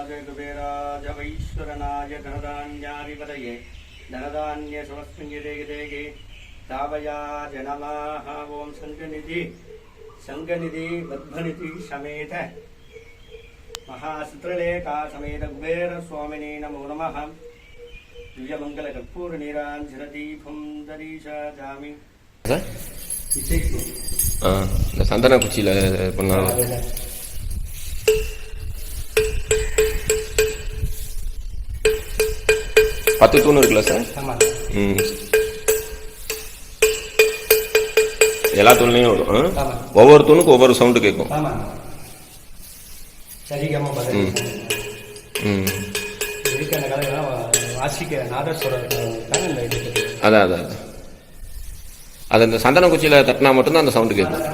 गजराज कुबेराज वैश्वरनाय धनधान्याधिपतये धनधान्यसमस्मिङ्गिदेगे तावयाज नमः। ओं संगनिधि बद्धनिधि समेत महासूत्रलेखा समेत कुबेर स्वामिने नमो नमः। दिव्यमंगल कर्पूर नीरांजनदीपं दरीशामि। இந்த சந்தன குச்சியில் பண்ணலாம். 10 தூண் இருக்குல்ல சார்? எல்லா தூண்லையும் வரும். ஒவ்வொரு தூணுக்கும் ஒவ்வொரு சவுண்டு கேட்கும். அதான் அதான் அது இந்த சந்தன குச்சியில் தட்டினா மட்டும்தான் அந்த சவுண்டு கேட்கும்.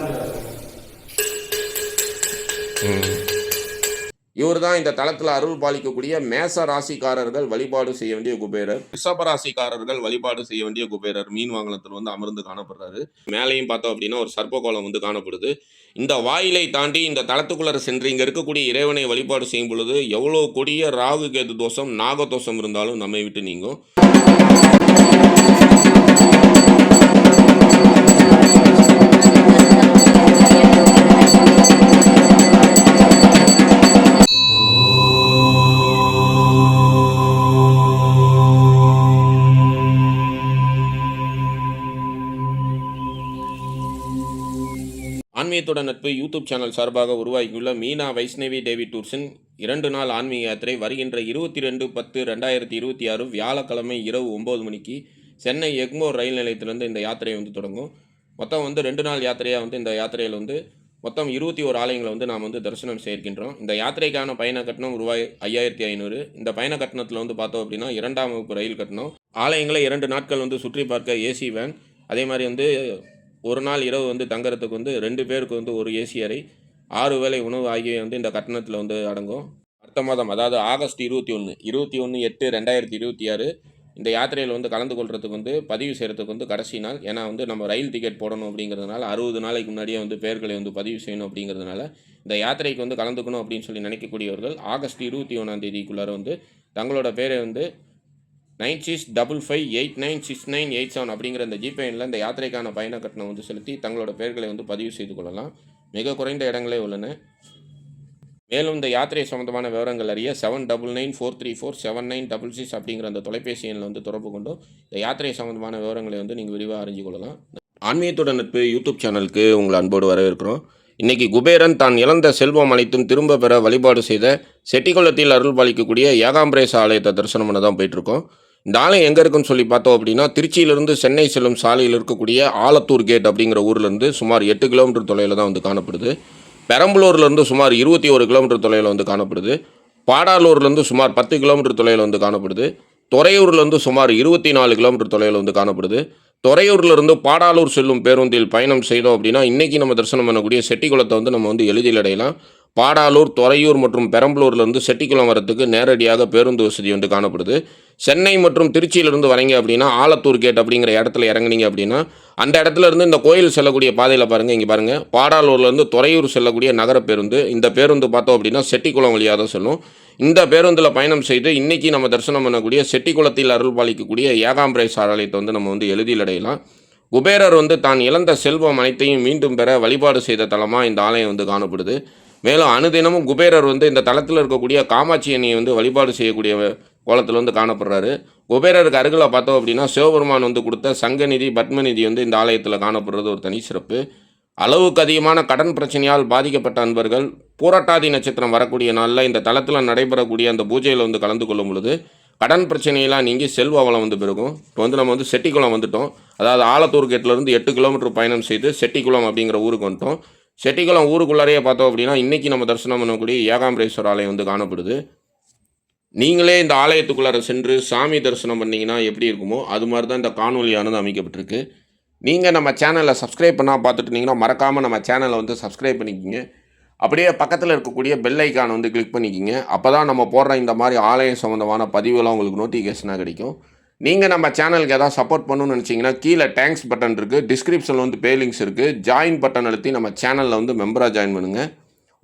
இவர் தான் இந்த தளத்தில் அருள் பாலிக்கக்கூடிய மேச ராசிக்காரர்கள் வழிபாடு செய்ய வேண்டிய குபேரர். ரிஷப ராசிக்காரர்கள் வழிபாடு செய்ய வேண்டிய குபேரர் மீன் வாங்கலத்தில் வந்து அமர்ந்து காணப்படுறாரு. மேலையும் பார்த்தோம் அப்படின்னா ஒரு சர்ப்பகோலம் வந்து காணப்படுது. இந்த வாயிலை தாண்டி இந்த தளத்துக்குள்ளே சென்று இங்கே இருக்கக்கூடிய இறைவனை வழிபாடு செய்யும் பொழுது எவ்வளோ கொடிய ராகு கேது தோஷம் நாகதோஷம் இருந்தாலும் நம்மை விட்டு நீங்கும். ஆன்மீகத்தோட நட்பு யூடியூப் சேனல் சார்பாக உருவாகியுள்ள மீனா வைஷ்ணவி தேவி டூர்ஸின் 2 நாள் ஆன்மீக யாத்திரை வருகின்ற 22/10/2026 வியாழக்கிழமை இரவு 9 மணிக்கு சென்னை எக்மோர் ரயில் நிலையத்திலிருந்து இந்த யாத்திரை வந்து தொடங்கும். மொத்தம் வந்து 2 நாள் யாத்திரையாக வந்து இந்த யாத்திரையில் வந்து மொத்தம் 21 ஆலயங்களை வந்து நாம் வந்து தரிசனம் செய்கின்றோம். இந்த யாத்திரைக்கான பயண கட்டணம் ரூபாய் 5500. இந்த பயண கட்டணத்தில் வந்து பார்த்தோம் அப்படின்னா 2ஆம் வகுப்பு ரயில் கட்டணம். ஆலயங்களை 2 நாட்கள் வந்து சுற்றி பார்க்க ஏசி வேன், அதே மாதிரி வந்து ஒரு நாள் இரவு வந்து தங்குறதுக்கு வந்து 2 பேருக்கு வந்து ஒரு ஏசி அறை, 6 வேளை உணவு ஆகியவை வந்து இந்த கட்டணத்தில் வந்து அடங்கும். அடுத்த மாதம் அதாவது ஆகஸ்ட் 21/8/2026 இந்த யாத்திரையில் வந்து கலந்து கொள்றதுக்கு வந்து பதிவு செய்கிறதுக்கு வந்து கடைசி நாள். ஏன்னா வந்து நம்ம ரயில் டிக்கெட் போடணும் அப்படிங்கிறதுனால 60 நாளைக்கு முன்னாடியே வந்து பேர்களை வந்து பதிவு செய்யணும் அப்படிங்கிறதுனால இந்த யாத்திரைக்கு வந்து கலந்துக்கணும் அப்படின்னு சொல்லி நினைக்கக்கூடியவர்கள் ஆகஸ்ட் 21ஆம் தேதிக்குள்ளார வந்து தங்களோட பேரை வந்து 9655896987 அப்படிங்கிற இந்த ஜிபே எண்ணில் இந்த யாத்திரைக்கான பயண கட்டணம் வந்து செலுத்தி தங்களோட பெயர்களை வந்து பதிவு செய்து கொள்ளலாம். மிக குறைந்த இடங்களே உள்ளன. மேலும் இந்த யாத்திரை சம்பந்தமான விவரங்கள் அறிய 7994347966 அப்படிங்கிற அந்த தொலைபேசி எண்ணில் வந்து தொடர்பு கொண்டு இந்த யாத்திரை சம்பந்தமான விவரங்களை வந்து நீங்கள் விரிவாக அறிஞ்சு கொள்ளலாம். ஆன்மீகத்தோட நட்பு யூடியூப் சேனலுக்கு உங்களை அன்போடு வரவேற்கிறோம். இன்றைக்கி குபேரன் தான் இழந்த செல்வம் அனைத்தும் திரும்ப பெற வழிபாடு செய்த செட்டிக்குளத்தில் அருள் பாலிக்கக்கூடிய ஏகாம்பரேச ஆலயத்தை தரிசனம் பண்ண தான் போயிட்டுருக்கோம். இந்த ஆலயம் எங்கே இருக்குன்னு சொல்லி பார்த்தோம் அப்படின்னா திருச்சியிலிருந்து சென்னை செல்லும் சாலையில் இருக்கக்கூடிய ஆலத்தூர் கேட் அப்படிங்கிற ஊர்லேருந்து சுமார் 8 கிலோமீட்டர் தொலைவில் தான் வந்து காணப்படுது. பெரம்பலூர்லேருந்து சுமார் 21 கிலோமீட்டர் தொலைவில் வந்து காணப்படுது. பாடாலூர்லேருந்து சுமார் 10 கிலோமீட்டர் தொலைவில் வந்து காணப்படுது. துறையூர்லேருந்து சுமார் 24 கிலோமீட்டர் தொலைவில் வந்து காணப்படுது. துறையூர்லேருந்து பாடாலூர் செல்லும் பேருந்தில் பயணம் செய்தோம் அப்படின்னா இன்றைக்கி நம்ம தரிசனம் பண்ணக்கூடிய செட்டிக்குளத்தை வந்து நம்ம வந்து எளிதில் அடையலாம். பாடாலூர், துறையூர் மற்றும் பெரம்பலூர்லேருந்து செட்டிக்குளம் வரத்துக்கு நேரடியாக பேருந்து வசதி வந்து காணப்படுது. சென்னை மற்றும் திருச்சியிலிருந்து வரீங்க அப்படின்னா ஆலத்தூர் கேட் அப்படிங்கிற இடத்துல இறங்குனீங்க அப்படின்னா அந்த இடத்துல இருந்து இந்த கோயில் செல்லக்கூடிய பாதையில் பாருங்கள், இங்கே பாருங்கள், பாடாலூர்லேருந்து துறையூர் செல்லக்கூடிய நகர பேருந்து. இந்த பேருந்து பார்த்தோம் அப்படின்னா செட்டிக்குளம் வழியாக தான் செல்லும். இந்த பேருந்தில் பயணம் செய்து இன்றைக்கி நம்ம தரிசனம் பண்ணக்கூடிய செட்டிக்குளத்தில் அருள் பாலிக்கக்கூடிய ஏகாம்பரேச ஆலயத்தை வந்து நம்ம வந்து எளிதில் அடையலாம். குபேரர் வந்து தான் இழந்த செல்வம் அனைத்தையும் மீண்டும் பெற வழிபாடு செய்த தலமாக இந்த ஆலயம் வந்து காணப்படுது. மேலும் அனுதினமும் குபேரர் வந்து இந்த தளத்தில் இருக்கக்கூடிய காமாட்சி அணியை வந்து வழிபாடு செய்யக்கூடிய கோலத்தில் வந்து காணப்படுறாரு. குபேரருக்கு அருகில் பார்த்தோம் அப்படின்னா சிவபெருமான் வந்து கொடுத்த சங்கநிதி பத்மநிதி வந்து இந்த ஆலயத்தில் காணப்படுறது ஒரு தனி சிறப்பு. அளவுக்கு அதிகமான கடன் பிரச்சனையால் பாதிக்கப்பட்ட அன்பர்கள் பூரட்டாதி நட்சத்திரம் வரக்கூடிய நாளில் இந்த தளத்தில் நடைபெறக்கூடிய அந்த பூஜையில் வந்து கலந்து கொள்ளும் பொழுது கடன் பிரச்சனையெல்லாம் நீங்கி செல்வ வளம் வந்து பெருகும். இப்போ வந்து நம்ம வந்து செட்டிக்குளம் வந்துட்டோம். அதாவது ஆலத்தூர் கேட்டிலேருந்து 8 கிலோமீட்டர் பயணம் செய்து செட்டிக்குளம் அப்படிங்கிற ஊருக்கு வந்துட்டோம். செட்டிக்குளம் ஊருக்குள்ளாரையே பார்த்தோம் அப்படின்னா இன்றைக்கி நம்ம தரிசனம் பண்ணக்கூடிய ஏகாம்பரேஸ்வரர் ஆலயம் வந்து காணப்படுது. நீங்களே இந்த ஆலயத்துக்குள்ளார சென்று சாமி தரிசனம் பண்ணிங்கன்னா எப்படி இருக்குமோ அது மாதிரி தான் இந்த காணொலியானது அமைக்கப்பட்டிருக்கு. நீங்கள் நம்ம சேனலை சப்ஸ்கிரைப் பண்ணால் பார்த்துட்டு இருந்தீங்கன்னா மறக்காமல் நம்ம சேனலை வந்து சப்ஸ்கிரைப் பண்ணிக்கிங்க. அப்படியே பக்கத்தில் இருக்கக்கூடிய பெல் ஐக்கானை வந்து கிளிக் பண்ணிக்கிங்க. அப்போ தான் நம்ம போடுற இந்த மாதிரி ஆலயம் சம்மந்தமான பதிவுலாம் உங்களுக்கு நோட்டிஃபிகேஷனாக கிடைக்கும். நீங்கள் நம்ம சேனலுக்கு எதாவது சப்போர்ட் பண்ணணும்னு நினச்சிங்கன்னா கீழே தேங்க்ஸ் பட்டன் இருக்குது, டிஸ்கிரிப்ஷனில் வந்து பே லிங்க்ஸ் இருக்குது. ஜாயின் பட்டன் அழுத்தி நம்ம சேனலில் வந்து மெம்பராக ஜாயின் பண்ணுங்கள்.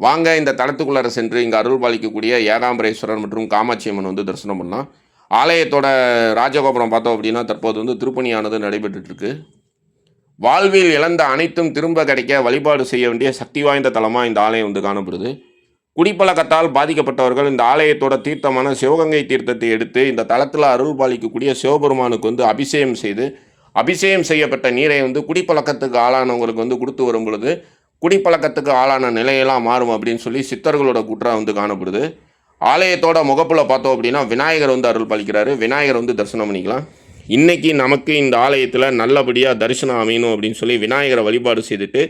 வாங்க இந்த தலத்துக்குள்ளார சென்று இங்கே அருள் பாலிக்கக்கூடிய ஏகாம்பரேஸ்வரர் மற்றும் காமாட்சி அம்மன் வந்து தரிசனம் பண்ணலாம். ஆலயத்தோட ராஜகோபுரம் பார்த்தோம் அப்படின்னா தற்போது வந்து திருப்பணியானது நடைபெற்றுருக்கு. வாழ்வில் இழந்த அனைத்தும் திரும்ப கிடைக்க வழிபாடு செய்ய வேண்டிய சக்தி வாய்ந்த தலமாக இந்த ஆலயம் வந்து காணப்படுது. குடிப்பழக்கத்தால் பாதிக்கப்பட்டவர்கள் இந்த ஆலயத்தோட தீர்த்தமான சிவகங்கை தீர்த்தத்தை எடுத்து இந்த தலத்தில் அருள் பாலிக்கக்கூடிய சிவபெருமானுக்கு வந்து அபிஷேகம் செய்து அபிஷேகம் செய்யப்பட்ட நீரை வந்து குடிப்பழக்கத்துக்கு ஆளானவங்களுக்கு வந்து கொடுத்து வரும் பொழுது குடிப்பழக்கத்துக்கு ஆளான நிலையெல்லாம் மாறும் அப்படின்னு சொல்லி சித்தர்களோட கூற்றா வந்து காணப்படுது. ஆலயத்தோட முகப்பில் பார்த்தோம் அப்படின்னா விநாயகர் வந்து அருள் பாலிக்கிறாரு. விநாயகர் வந்து தரிசனம் பண்ணிக்கலாம். இன்றைக்கி நமக்கு இந்த ஆலயத்தில் நல்லபடியாக தரிசனம் அமையணும் அப்படின்னு சொல்லி விநாயகரை வழிபாடு செய்துட்டு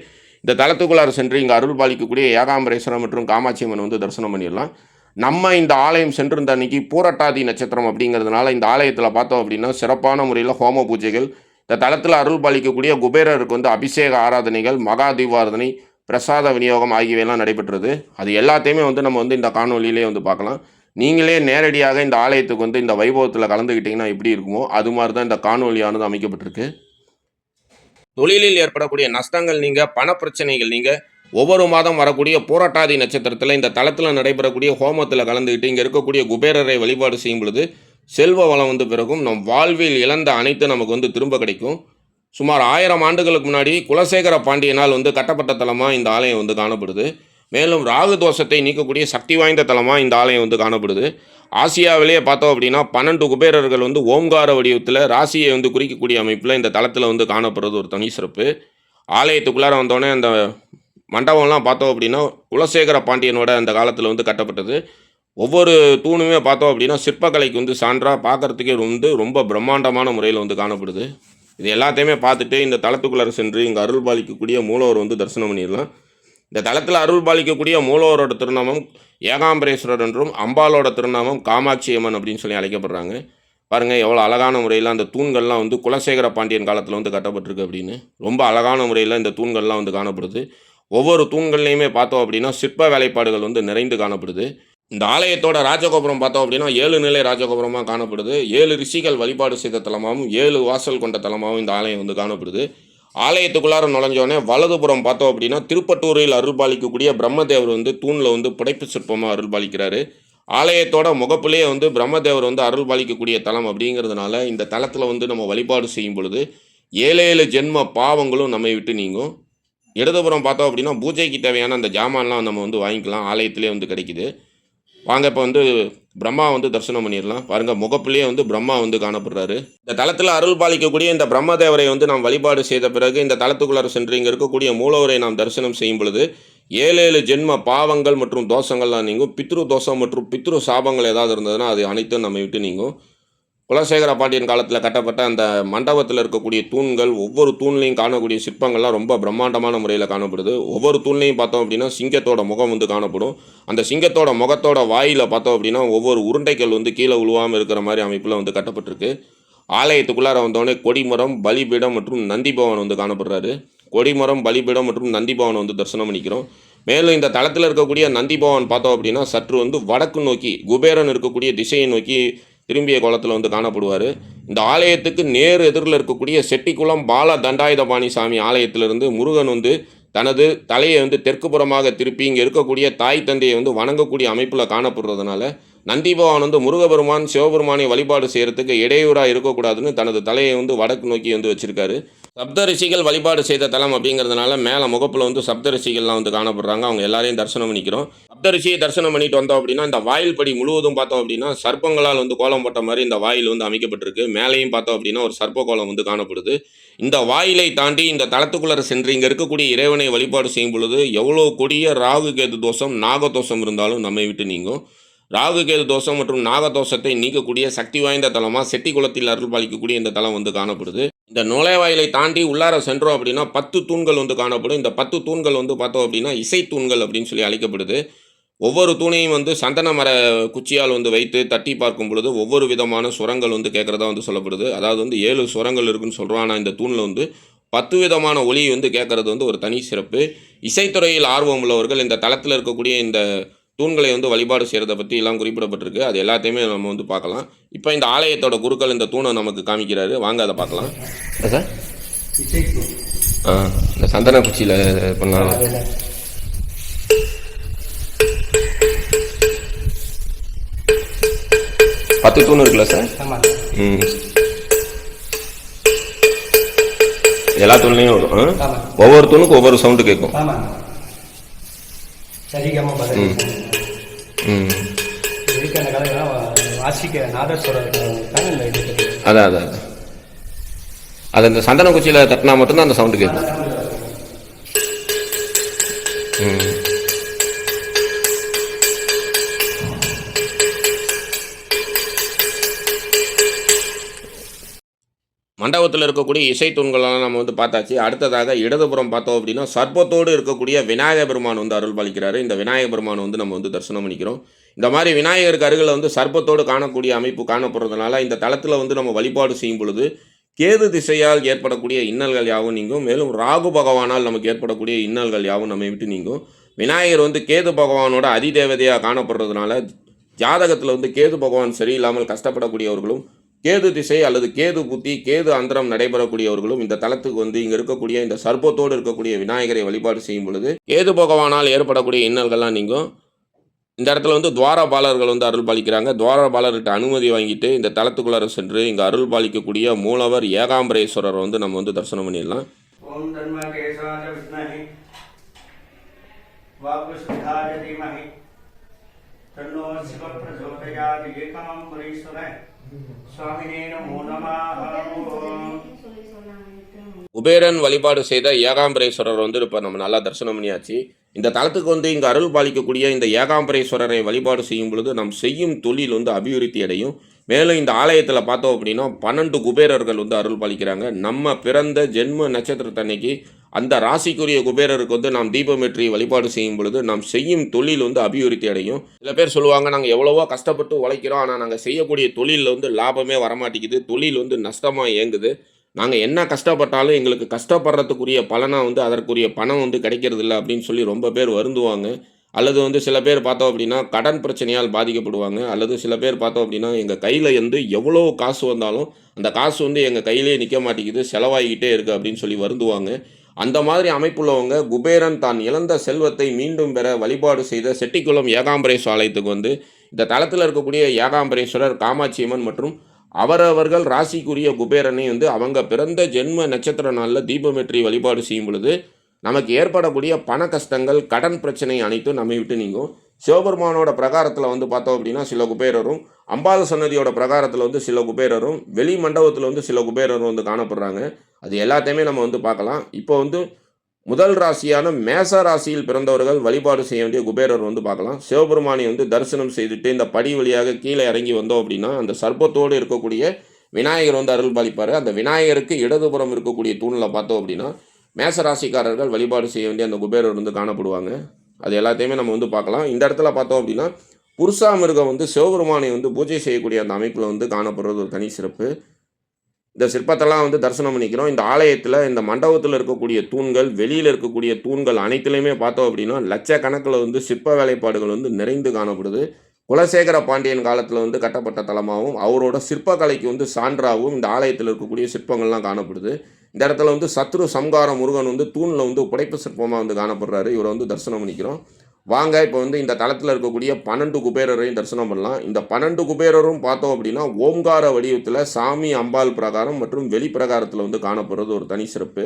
இந்த தலத்துக்குள்ளார சென்று இங்கே அருள் பாலிக்கக்கூடிய ஏகாம்பரேஸ்வரர் மற்றும் காமாட்சி அம்மன் வந்து தரிசனம் பண்ணிடலாம். நம்ம இந்த ஆலயம் சென்றிருந்த அன்னைக்கு பூரட்டாதி நட்சத்திரம் அப்படிங்கிறதுனால இந்த ஆலயத்தில் பார்த்தோம் அப்படின்னா சிறப்பான முறையில் ஹோம பூஜைகள், இந்த தலத்தில் அருள் பாலிக்கக்கூடிய குபேரருக்கு வந்து அபிஷேக ஆராதனைகள், மகா தீபாராதனை, பிரசாத விநியோகம் ஆகியவையெல்லாம் நடைபெற்றது. அது எல்லாத்தையுமே வந்து நம்ம வந்து இந்த காணொலியிலே வந்து பார்க்கலாம். நீங்களே நேரடியாக இந்த ஆலயத்துக்கு வந்து இந்த வைபவத்தில் கலந்துக்கிட்டிங்கன்னா எப்படி இருக்குமோ அது மாதிரி தான் இந்த காணொலியானது அமைக்கப்பட்டிருக்கு. தொழிலில் ஏற்படக்கூடிய நஷ்டங்கள் நீங்கள், பணப்பிரச்சனைகள் நீங்கள், ஒவ்வொரு மாதம் வரக்கூடிய பூரட்டாதி நட்சத்திரத்தில் இந்த தலத்தில் நடைபெறக்கூடிய ஹோமத்தில் கலந்துக்கிட்டு இங்கே இருக்கக்கூடிய குபேரரை வழிபாடு செய்யும் பொழுது செல்வ வளம் வந்து பிறகும் நம் வாழ்வில் இழந்த அனைத்து நமக்கு வந்து திரும்ப கிடைக்கும். சுமார் 1000 ஆண்டுகளுக்கு முன்னாடி குலசேகர பாண்டியனால் வந்து கட்டப்பட்ட தலமாக இந்த ஆலயம் வந்து காணப்படுது. மேலும் ராகு தோஷத்தை நீக்கக்கூடிய சக்தி வாய்ந்த தலமாக இந்த ஆலயம் வந்து காணப்படுது. ஆசியாவிலேயே பார்த்தோம் அப்படின்னா 12 குபேரர்கள் வந்து ஓம்கார வடிவத்தில் ராசியை வந்து குறிக்கக்கூடிய அமைப்பில் இந்த தலத்தில் வந்து காணப்படுறது ஒரு தனி சிறப்பு. ஆலயத்துக்குள்ளார வந்தோடனே அந்த மண்டபம்லாம் பார்த்தோம் அப்படின்னா குலசேகர பாண்டியனோட அந்த காலத்தில் வந்து கட்டப்பட்டது. ஒவ்வொரு தூணுமே பார்த்தோம் அப்படின்னா சிற்பக்கலைக்கு வந்து சான்றாக பார்க்குறதுக்கே வந்து ரொம்ப பிரம்மாண்டமான முறையில் வந்து காணப்படுது. இது எல்லாத்தையுமே பார்த்துட்டு இந்த தலத்துக்குள்ளார சென்று இங்கே அருள் பாலிக்கக்கூடிய மூலவர் வந்து தரிசனம் பண்ணிடலாம். இந்த தலத்தில் அருள் பாலிக்கக்கூடிய மூலவரோட திருநாமம் ஏகாம்பரேஸ்வரர் என்றும் அம்பாலோட திருநாமம் காமாட்சி அம்மன் அப்படின்னு சொல்லி அழைக்கப்படுறாங்க. பாருங்கள் எவ்வளோ அழகான முறையில் அந்த தூண்கள்லாம் வந்து குலசேகர பாண்டியன் காலத்தில் வந்து கட்டப்பட்டிருக்கு அப்படின்னு ரொம்ப அழகான முறையில் இந்த தூண்கள்லாம் வந்து காணப்படுது. ஒவ்வொரு தூண்கள்லையுமே பார்த்தோம் அப்படின்னா சிற்ப வேலைப்பாடுகள் வந்து நிறைந்து காணப்படுது. இந்த ஆலயத்தோட ராஜகோபுரம் பார்த்தோம் அப்படின்னா 7 நிலை ராஜகோபுரமாக காணப்படுது. 7 ரிஷிகள் வழிபாடு செய்த தலமாகவும் 7 வாசல் கொண்ட தலமாகவும் இந்த ஆலயம் வந்து காணப்படுது. ஆலயத்துக்குள்ளார நுழைஞ்சோடனே வலதுபுறம் பார்த்தோம் அப்படின்னா திருப்பட்டூரில் அருள் பாலிக்கக்கூடிய பிரம்மதேவர் வந்து தூணில் வந்து புடைப்பு சிற்பமாக அருள் பாலிக்கிறாரு. ஆலயத்தோட முகப்பிலேயே வந்து பிரம்மதேவர் வந்து அருள் பாலிக்கக்கூடிய தலம் அப்படிங்கிறதுனால இந்த தலத்தில் வந்து நம்ம வழிபாடு செய்யும் பொழுது 7 ஜென்ம பாவங்களும் நம்மை விட்டு நீங்கும். இடதுபுறம் பார்த்தோம் அப்படின்னா பூஜைக்கு தேவையான அந்த ஜாமான்லாம் நம்ம வந்து வாங்கிக்கலாம். ஆலயத்திலே வந்து கிடைக்குது. வாங்க இப்போ வந்து பிரம்மா வந்து தரிசனம் பண்ணிடலாம். பாருங்கள் முகப்பிலேயே வந்து பிரம்மா வந்து காணப்படுறாரு. இந்த தலத்தில் அருள் பாலிக்கக்கூடிய இந்த பிரம்மதேவரை வந்து நாம் வழிபாடு செய்த பிறகு இந்த தலத்துக்குள்ளார சென்று இங்கே இருக்கக்கூடிய மூலவரை நாம் தரிசனம் செய்யும் பொழுது 7 ஜென்ம பாவங்கள் மற்றும் தோஷங்கள்லாம் நீங்கும். பித்ரு தோஷம் மற்றும் பித்ரு சாபங்கள் ஏதாவது இருந்ததுன்னா அது அனைத்தும் நம்ம விட்டு நீங்கும். குலசேகர பாண்டியன் காலத்தில் கட்டப்பட்ட அந்த மண்டபத்தில் இருக்கக்கூடிய தூண்கள், ஒவ்வொரு தூண்லையும் காணக்கூடிய சிற்பங்கள்லாம் ரொம்ப பிரம்மாண்டமான முறையில் காணப்படுது. ஒவ்வொரு தூண்லையும் பார்த்தோம் அப்படின்னா சிங்கத்தோட முகம் வந்து காணப்படும். அந்த சிங்கத்தோட முகத்தோட வாயில் பார்த்தோம் அப்படின்னா ஒவ்வொரு உருண்டைகள் வந்து கீழே உழுவாமல் இருக்கிற மாதிரி அமைப்பில் வந்து கட்டப்பட்டிருக்கு. ஆலயத்துக்குள்ளார வந்தோடனே கொடிமரம், பலிபீடம் மற்றும் நந்திபவன் வந்து காணப்படுறாரு. கொடிமரம், பலிபீடம் மற்றும் நந்திபவன் வந்து தரிசனம் பண்ணிக்கிறோம். மேலும் இந்த தளத்தில் இருக்கக்கூடிய நந்திபவன் பார்த்தோம் அப்படின்னா சற்று வந்து வடக்கு நோக்கி குபேரன் இருக்கக்கூடிய திசையை நோக்கி திரும்பிய கோலத்தில் வந்து காணப்படுவார். இந்த ஆலயத்துக்கு நேர் எதிரில் இருக்கக்கூடிய செட்டிக்குளம் பால தண்டாயுதபாணி சாமி ஆலயத்திலிருந்து முருகன் வந்து தனது தலையை வந்து தெற்கு புறமாக திருப்பி இங்கே இருக்கக்கூடிய தாய் தந்தையை வந்து வணங்கக்கூடிய அமைப்பில் காணப்படுறதுனால நந்திபவன் வந்து முருகபெருமான் சிவபெருமானை வழிபாடு செய்கிறதுக்கு இடையூறாக இருக்கக்கூடாதுன்னு தனது தலையை வந்து வடக்கு நோக்கி வந்து வச்சுருக்காரு. சப்த ரிஷிகள் வழிபாடு செய்த தலம் அப்படிங்கிறதுனால மேலே முகப்பில் வந்து சப்த ரிஷிகள்லாம் வந்து காணப்படுறாங்க. அவங்க எல்லாரையும் தரிசனம் பண்ணிக்கிறோம். சப்த ரிஷியை தரிசனம் பண்ணிட்டு வந்தோம் அப்படின்னா இந்த வாயில் படி முழுவதும் பார்த்தோம் அப்படின்னா சர்ப்பங்களால் வந்து கோலம் போட்ட மாதிரி இந்த வாயில் வந்து அமைக்கப்பட்டிருக்கு. மேலேயும் பார்த்தோம் அப்படின்னா ஒரு சர்ப்ப கோலம் வந்து காணப்படுது. இந்த வாயிலை தாண்டி இந்த தலத்துக்குள்ளே சென்று இங்கே இருக்கக்கூடிய இறைவனை வழிபாடு செய்யும் பொழுது எவ்வளோ கொடிய ராகு கேது தோஷம், நாகதோஷம் இருந்தாலும் நம்மை விட்டு நீங்கும். ராகு கேது தோஷம் மற்றும் நாகதோஷத்தை நீக்கக்கூடிய சக்தி வாய்ந்த தலமாக செட்டிக்குளத்தில் அருள் பாலிக்கக்கூடிய இந்த தலம் வந்து காணப்படுது. இந்த நுழைவாயிலை தாண்டி உள்ளார சென்றோம் அப்படின்னா 10 தூண்கள் வந்து காணப்படும். இந்த 10 தூண்கள் வந்து பார்த்தோம் அப்படின்னா இசை தூண்கள் அப்படின்னு சொல்லி அழைக்கப்படுது. ஒவ்வொரு தூணையும் வந்து சந்தன மர குச்சியால் வந்து வைத்து தட்டி பார்க்கும் பொழுது ஒவ்வொரு விதமான சுரங்கள் வந்து கேட்குறதா வந்து சொல்லப்படுது. அதாவது வந்து 7 சுரங்கள் இருக்குன்னு சொல்கிறோம். ஆனால் இந்த தூணில் வந்து 10 விதமான ஒலி வந்து கேட்குறது வந்து ஒரு தனி சிறப்பு. இசைத்துறையில் ஆர்வம் உள்ளவர்கள் இந்த தளத்தில் இருக்கக்கூடிய இந்த தூண்களை வந்து வழிபாடு செய்கிறத பற்றி எல்லாம் குறிப்பிடப்பட்டிருக்கு. அது எல்லாத்தையுமே நம்ம வந்து பார்க்கலாம். இப்போ இந்த ஆலயத்தோட குருக்கள் இந்த தூணை நமக்கு காமிக்கிறாரு. வாங்க அதை பார்க்கலாம். சார் இந்த சந்தன குச்சியில் பண்ணலாம். 10 தூண் இருக்குல்ல சார்? ஆமாங்க. ம். எல்லா தூண்லையும் வரும். ஆமாங்க. ஒவ்வொரு தூணுக்கும் ஒவ்வொரு சவுண்டு கேட்கும். ஆமாங்க. சரிகமா பதில். ம். இதுக்கு அந்த கலையெல்லாம் வாசிக்க நாதஸ்வரம் இருக்காங்க இந்த இது. அதான் அது இந்த சந்தன குச்சியில் தட்டினா மட்டும்தான் அந்த சவுண்டு கேட்கும். ம். மண்டபத்தில் இருக்கக்கூடிய இசை தூண்களெல்லாம் நம்ம வந்து பார்த்தாச்சு. அடுத்ததாக இடதுபுறம் பார்த்தோம் அப்படின்னா சர்ப்பத்தோடு இருக்கக்கூடிய விநாயகர் பெருமான் வந்து அருள் பாலிக்கிறாரு. இந்த விநாயகர் பெருமான் வந்து நம்ம வந்து தரிசனம் பண்ணிக்கிறோம். இந்த மாதிரி விநாயகருக்கு அருகில் வந்து சர்ப்பத்தோடு காணக்கூடிய அமைப்பு காணப்படுறதுனால இந்த தளத்தில் வந்து நம்ம வழிபாடு செய்யும் பொழுது கேது திசையால் ஏற்படக்கூடிய இன்னல்கள் யாவும் நீங்கும். மேலும் ராகு பகவானால் நமக்கு ஏற்படக்கூடிய இன்னல்கள் யாவும் நம்மை விட்டு நீங்கும். விநாயகர் வந்து கேது பகவானோட அதிதேவதையாக காணப்படுறதுனால ஜாதகத்தில் வந்து கேது பகவான் சரியில்லாமல் கஷ்டப்படக்கூடியவர்களும், கேது திசை அல்லது கேது புத்தி, கேது அந்தரம் நடைபெறக்கூடியவர்களும் இந்த தலத்துக்கு வந்து இங்கே இருக்கக்கூடிய இந்த சர்ப்பத்தோடு இருக்கக்கூடிய விநாயகரை வழிபாடு செய்யும் பொழுது கேது பகவானால் ஏற்படக்கூடிய இன்னல்கள்லாம் நீங்கும். இந்த இடத்துல வந்து துவாரபாலர்கள் வந்து அருள் பாலிக்கிறாங்க. துவாரபாலர்கிட்ட அனுமதி வாங்கிட்டு இந்த தலத்துக்குள்ளார சென்று இங்கே அருள் பாலிக்கக்கூடிய மூலவர் ஏகாம்பரேஸ்வரரை வந்து நம்ம வந்து தரிசனம் பண்ணிடலாம். ஓம் தன்ம கேசாய வித்மஹி வாக்சுதாய தீமஹி தன்னோ சிவ பிரச்சோதயாத். ஏகாம்பரேஸ்வர சுவாமினே நமோ நமः. குபேரன் வழிபாடு செய்த ஏகாம்பரேஸ்வரர் வந்து இப்போ நம்ம நல்லா தரிசனம் பண்ணியாச்சு. இந்த தலத்துக்கு வந்து இங்கே அருள் பாலிக்கக்கூடிய இந்த ஏகாம்பரேஸ்வரரை வழிபாடு செய்யும் பொழுது நம் செய்யும் தொழில் வந்து அபிவிருத்தி அடையும். மேலும் இந்த ஆலயத்தில் பார்த்தோம் அப்படின்னா 12 குபேரர்கள் வந்து அருள் பாலிக்கிறாங்க. நம்ம பிறந்த ஜென்ம நட்சத்திரத்தன்னைக்கு அந்த ராசிக்குரிய குபேரருக்கு வந்து நாம் தீபமேற்றி வழிபாடு செய்யும் பொழுது நாம் செய்யும் தொழில் வந்து அபிவிருத்தி அடையும். சில பேர் சொல்லுவாங்க, நாங்கள் எவ்வளவோ கஷ்டப்பட்டு உழைக்கிறோம், ஆனால் நாங்கள் செய்யக்கூடிய தொழிலில் வந்து லாபமே வரமாட்டேங்குது, தொழில் வந்து நஷ்டமாக இயங்குது, நாங்கள் என்ன கஷ்டப்பட்டாலும் எங்களுக்கு கஷ்டப்படுறதுக்குரிய பலனாக வந்து அதற்குரிய பணம் வந்து கிடைக்கிறது இல்லை அப்படின்னு சொல்லி ரொம்ப பேர் வருந்துவாங்க. அல்லது வந்து சில பேர் பார்த்தோம் அப்படின்னா கடன் பிரச்சனையால் பாதிக்கப்படுவாங்க. அல்லது சில பேர் பார்த்தோம் அப்படின்னா எங்கள் கையில் வந்து எவ்வளோ காசு வந்தாலும் அந்த காசு வந்து எங்கள் கையிலே நிற்க மாட்டேங்குது, செலவாகிக்கிட்டே இருக்குது அப்படின்னு சொல்லி வருந்துவாங்க. அந்த மாதிரி அமைப்புள்ளவங்க குபேரன் தான் இழந்த செல்வத்தை மீண்டும் பெற வழிபாடு செய்த செட்டிக்குளம் ஏகாம்பரேஸ்வரர் ஆலயத்துக்கு வந்து இந்த தலத்தில் இருக்கக்கூடிய ஏகாம்பரேஸ்வரர், காமாட்சியம்மன் மற்றும் அவரவர்கள் ராசிக்குரிய குபேரனை வந்து அவங்க பிறந்த ஜென்ம நட்சத்திர நாளில் தீபமேற்றி வழிபாடு செய்யும் பொழுது நமக்கு ஏற்படக்கூடிய பண கஷ்டங்கள், கடன் பிரச்சனை அனைத்தும் நம்மை விட்டு நீங்கும். சிவபெருமானோட பிரகாரத்தில் வந்து பார்த்தோம் அப்படின்னா சில குபேரரும், அம்பாள் சன்னதியோட பிரகாரத்தில் வந்து சில குபேரரும், வெளி மண்டபத்தில் வந்து சில குபேரரும் வந்து காணப்படுறாங்க. அது எல்லாத்தையுமே நம்ம வந்து பார்க்கலாம். இப்போ வந்து முதல் ராசியான மேச ராசியில் பிறந்தவர்கள் வழிபாடு செய்ய வேண்டிய குபேரர் வந்து பார்க்கலாம். சிவபெருமானை வந்து தரிசனம் செய்துட்டு இந்த படி வழியாக கீழே இறங்கி வந்தோம் அப்படின்னா அந்த சர்ப்பத்தோடு இருக்கக்கூடிய விநாயகர் வந்து அருள் பாலிப்பார். அந்த விநாயகருக்கு இடதுபுறம் இருக்கக்கூடிய தூணில் பார்த்தோம் அப்படின்னா மேசராசிக்காரர்கள் வழிபாடு செய்ய வேண்டிய அந்த குபேரர் வந்து காணப்படுவாங்க. அது எல்லாத்தையுமே நம்ம வந்து பார்க்கலாம். இந்த இடத்துல பார்த்தோம் அப்படின்னா புருஷா மிருகம் வந்து சிவபெருமானை வந்து பூஜை செய்யக்கூடிய அந்த அமைப்பில் வந்து காணப்படுறது ஒரு தனி சிறப்பு. இந்த சிற்பத்தெல்லாம் வந்து தரிசனம் பண்ணிக்கிறோம். இந்த ஆலயத்தில் இந்த மண்டபத்தில் இருக்கக்கூடிய தூண்கள், வெளியில் இருக்கக்கூடிய தூண்கள் அனைத்துலையுமே பார்த்தோம் அப்படின்னா லட்சக்கணக்கில் வந்து சிற்ப வேலைப்பாடுகள் வந்து நிறைந்து காணப்படுது. குலசேகர பாண்டியன் காலத்தில் வந்து கட்டப்பட்ட தலமாகவும் அவரோட சிற்பக்கலைக்கு வந்து சான்றாகவும் இந்த ஆலயத்தில் இருக்கக்கூடிய சிற்பங்கள்லாம் காணப்படுது. இந்த இடத்துல வந்து சத்ரு சம்கார முருகன் வந்து தூணில் வந்து புடைப்பு சிற்பமாக வந்து காணப்படுறாரு. இவரை வந்து தரிசனம் பண்ணிக்கிறோம். வாங்க இப்போ வந்து இந்த தலத்தில் இருக்கக்கூடிய 12 குபேரரையும் தரிசனம் பண்ணலாம். இந்த 12 குபேரரும் பார்த்தோம் அப்படின்னா ஓம்கார வடிவத்தில் சாமி, அம்பாள் பிரகாரம் மற்றும் வெளிப்பிரகாரத்தில் வந்து காணப்படுறது ஒரு தனி சிறப்பு.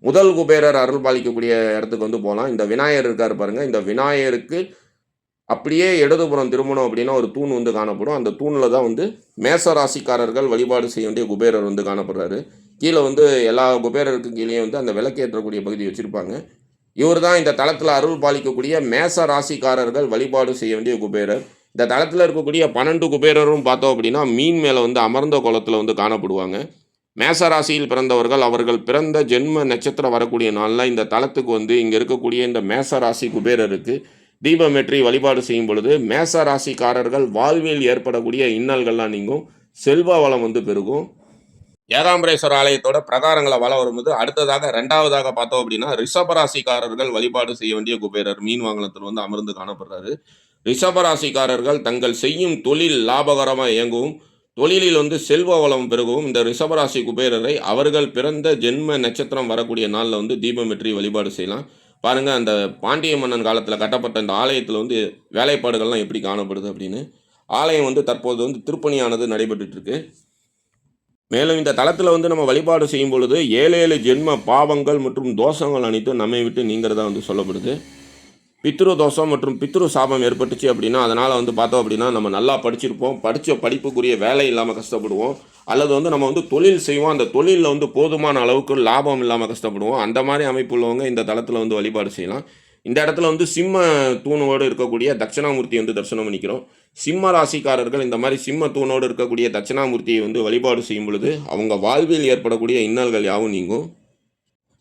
முதல் குபேரர் அருள் பாலிக்கக்கூடிய இடத்துக்கு வந்து போகலாம். இந்த விநாயகர் இருக்கார் பாருங்கள். இந்த விநாயகருக்கு அப்படியே இடதுபுறம் திரும்பணும் அப்படின்னா ஒரு தூண் வந்து காணப்படும். அந்த தூணில் தான் வந்து மேச ராசிக்காரர்கள் வழிபாடு செய்ய வேண்டிய குபேரர் வந்து காணப்படுறாரு. கீழே வந்து எல்லா குபேரருக்கு கீழே வந்து அந்த விளக்கேற்றக்கூடிய பகுதி வச்சுருப்பாங்க. இவர் தான் இந்த தலத்தில் அருள் பாலிக்கக்கூடிய மேச ராசிக்காரர்கள் வழிபாடு செய்ய வேண்டிய குபேரர். இந்த தலத்தில் இருக்கக்கூடிய 12 குபேரரும் பார்த்தோம் அப்படின்னா மீன் மேலே வந்து அமர்ந்த கோலத்தில் வந்து காணப்படுவாங்க. மேச ராசியில் பிறந்தவர்கள் அவர்கள் பிறந்த ஜென்ம நட்சத்திரம் வரக்கூடிய நாளில் இந்த தலத்துக்கு வந்து இங்கே இருக்கக்கூடிய இந்த மேச ராசி குபேரருக்கு தீபமேற்றி வழிபாடு செய்யும் பொழுது மேச ராசிக்காரர்கள் வாழ்வில் ஏற்படக்கூடிய இன்னல்கள்லாம் நீங்கும், செல்வ வளம் வந்து பெருகும். ஏகாம்பரேஸ்வரர் ஆலயத்தோட பிரகாரங்களை வளம் வரும்போது அடுத்ததாக 2வதாக பார்த்தோம் அப்படின்னா ரிஷபராசிக்காரர்கள் வழிபாடு செய்ய வேண்டிய குபேரர் மீன்வாங்கலத்தில் வந்து அமர்ந்து காணப்படுறாரு. ரிஷபராசிக்காரர்கள் தங்கள் செய்யும் தொழில் லாபகரமாக இயங்கவும் தொழிலில் வந்து செல்வ வளம் பெருகவும் இந்த ரிஷபராசி குபேரரை அவர்கள் பிறந்த ஜென்ம நட்சத்திரம் வரக்கூடிய நாளில் வந்து தீபமேற்றி வழிபாடு செய்யலாம். பாருங்கள், அந்த பாண்டிய மன்னன் காலத்தில் கட்டப்பட்ட இந்த ஆலயத்தில் வந்து வேலைப்பாடுகள்லாம் எப்படி காணப்படுது அப்படின்னு. ஆலயம் வந்து தற்போது வந்து திருப்பணியானது நடைபெற்றுட்டு இருக்கு. மேலும் இந்த தலத்தில் வந்து நம்ம வழிபாடு செய்யும் பொழுது 7 ஜென்ம பாவங்கள் மற்றும் தோஷங்கள் அனைத்தும் நம்மை விட்டு நீங்கிறதா வந்து சொல்லப்படுது. பித்ரு தோஷம் மற்றும் பித்ரு சாபம் ஏற்பட்டுச்சு அப்படின்னா, அதனால் வந்து பார்த்தோம் அப்படின்னா, நம்ம நல்லா படிச்சிருப்போம். படித்த படிப்புக்குரிய வேலை இல்லாமல் கஷ்டப்படுவோம். அல்லது வந்து நம்ம வந்து தொழில் செய்வோம். அந்த தொழிலில் வந்து போதுமான அளவுக்கு லாபம் இல்லாமல் கஷ்டப்படுவோம். அந்த மாதிரி அமைப்பு உள்ளவங்க இந்த தலத்தில் வந்து வழிபாடு செய்யலாம். இந்த இடத்துல வந்து சிம்ம தூணோடு இருக்கக்கூடிய தட்சிணாமூர்த்தி வந்து தரிசனம் பண்ணிக்கிறோம். சிம்ம ராசிக்காரர்கள் இந்த மாதிரி சிம்ம தூணோடு இருக்கக்கூடிய தட்சிணாமூர்த்தியை வந்து வழிபாடு செய்யும் பொழுது அவங்க வாழ்வில் ஏற்படக்கூடிய இன்னல்கள் யாவும் நீங்கும்.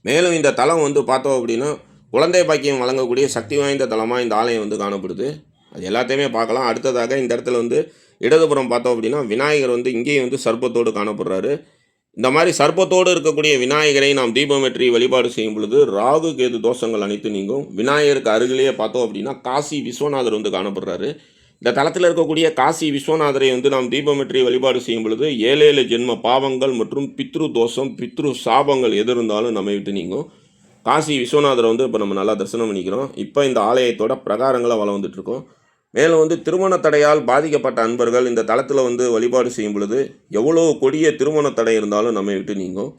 மேலும் இந்த தலம் வந்து பார்த்தோம் அப்படின்னா, குழந்தை பாக்கியம் வழங்கக்கூடிய சக்தி வாய்ந்த தலமாக இந்த ஆலயம் வந்து காணப்படுது. அது எல்லாத்தையுமே பார்க்கலாம். அடுத்ததாக இந்த இடத்துல வந்து இடதுபுறம் பார்த்தோம் அப்படின்னா, விநாயகர் வந்து இங்கேயும் வந்து சர்ப்பத்தோடு காணப்படுறாரு. இந்த மாதிரி சர்ப்பத்தோடு இருக்கக்கூடிய விநாயகரை நாம் தீபமேற்றி வழிபாடு செய்யும் பொழுது ராகு கேது தோஷங்கள் அனைத்து நீங்கும். விநாயகருக்கு அருகிலேயே பார்த்தோம் அப்படின்னா காசி விஸ்வநாதர் வந்து காணப்படுறாரு. இந்த தலத்தில் இருக்கக்கூடிய காசி விஸ்வநாதரை வந்து நாம் தீபமேற்றி வழிபாடு செய்யும் பொழுது 7 ஜென்ம பாவங்கள் மற்றும் பித்ரு தோஷம் பித்ரு சாபங்கள் எது இருந்தாலும் நம்மை விட்டு நீங்கும். காசி விஸ்வநாதரை வந்து இப்போ நம்ம நல்லா தரிசனம் பண்ணிக்கிறோம். இப்போ இந்த ஆலயத்தோட பிரகாரங்களை வளம் வந்துட்டுருக்கோம். மேலும் வந்து திருமண தடையால் பாதிக்கப்பட்ட அன்பர்கள் இந்த தலத்தில் வந்து வழிபாடு செய்யும் பொழுது எவ்வளோ கொடிய திருமண தடை இருந்தாலும் நம்மை விட்டு நீங்கும்.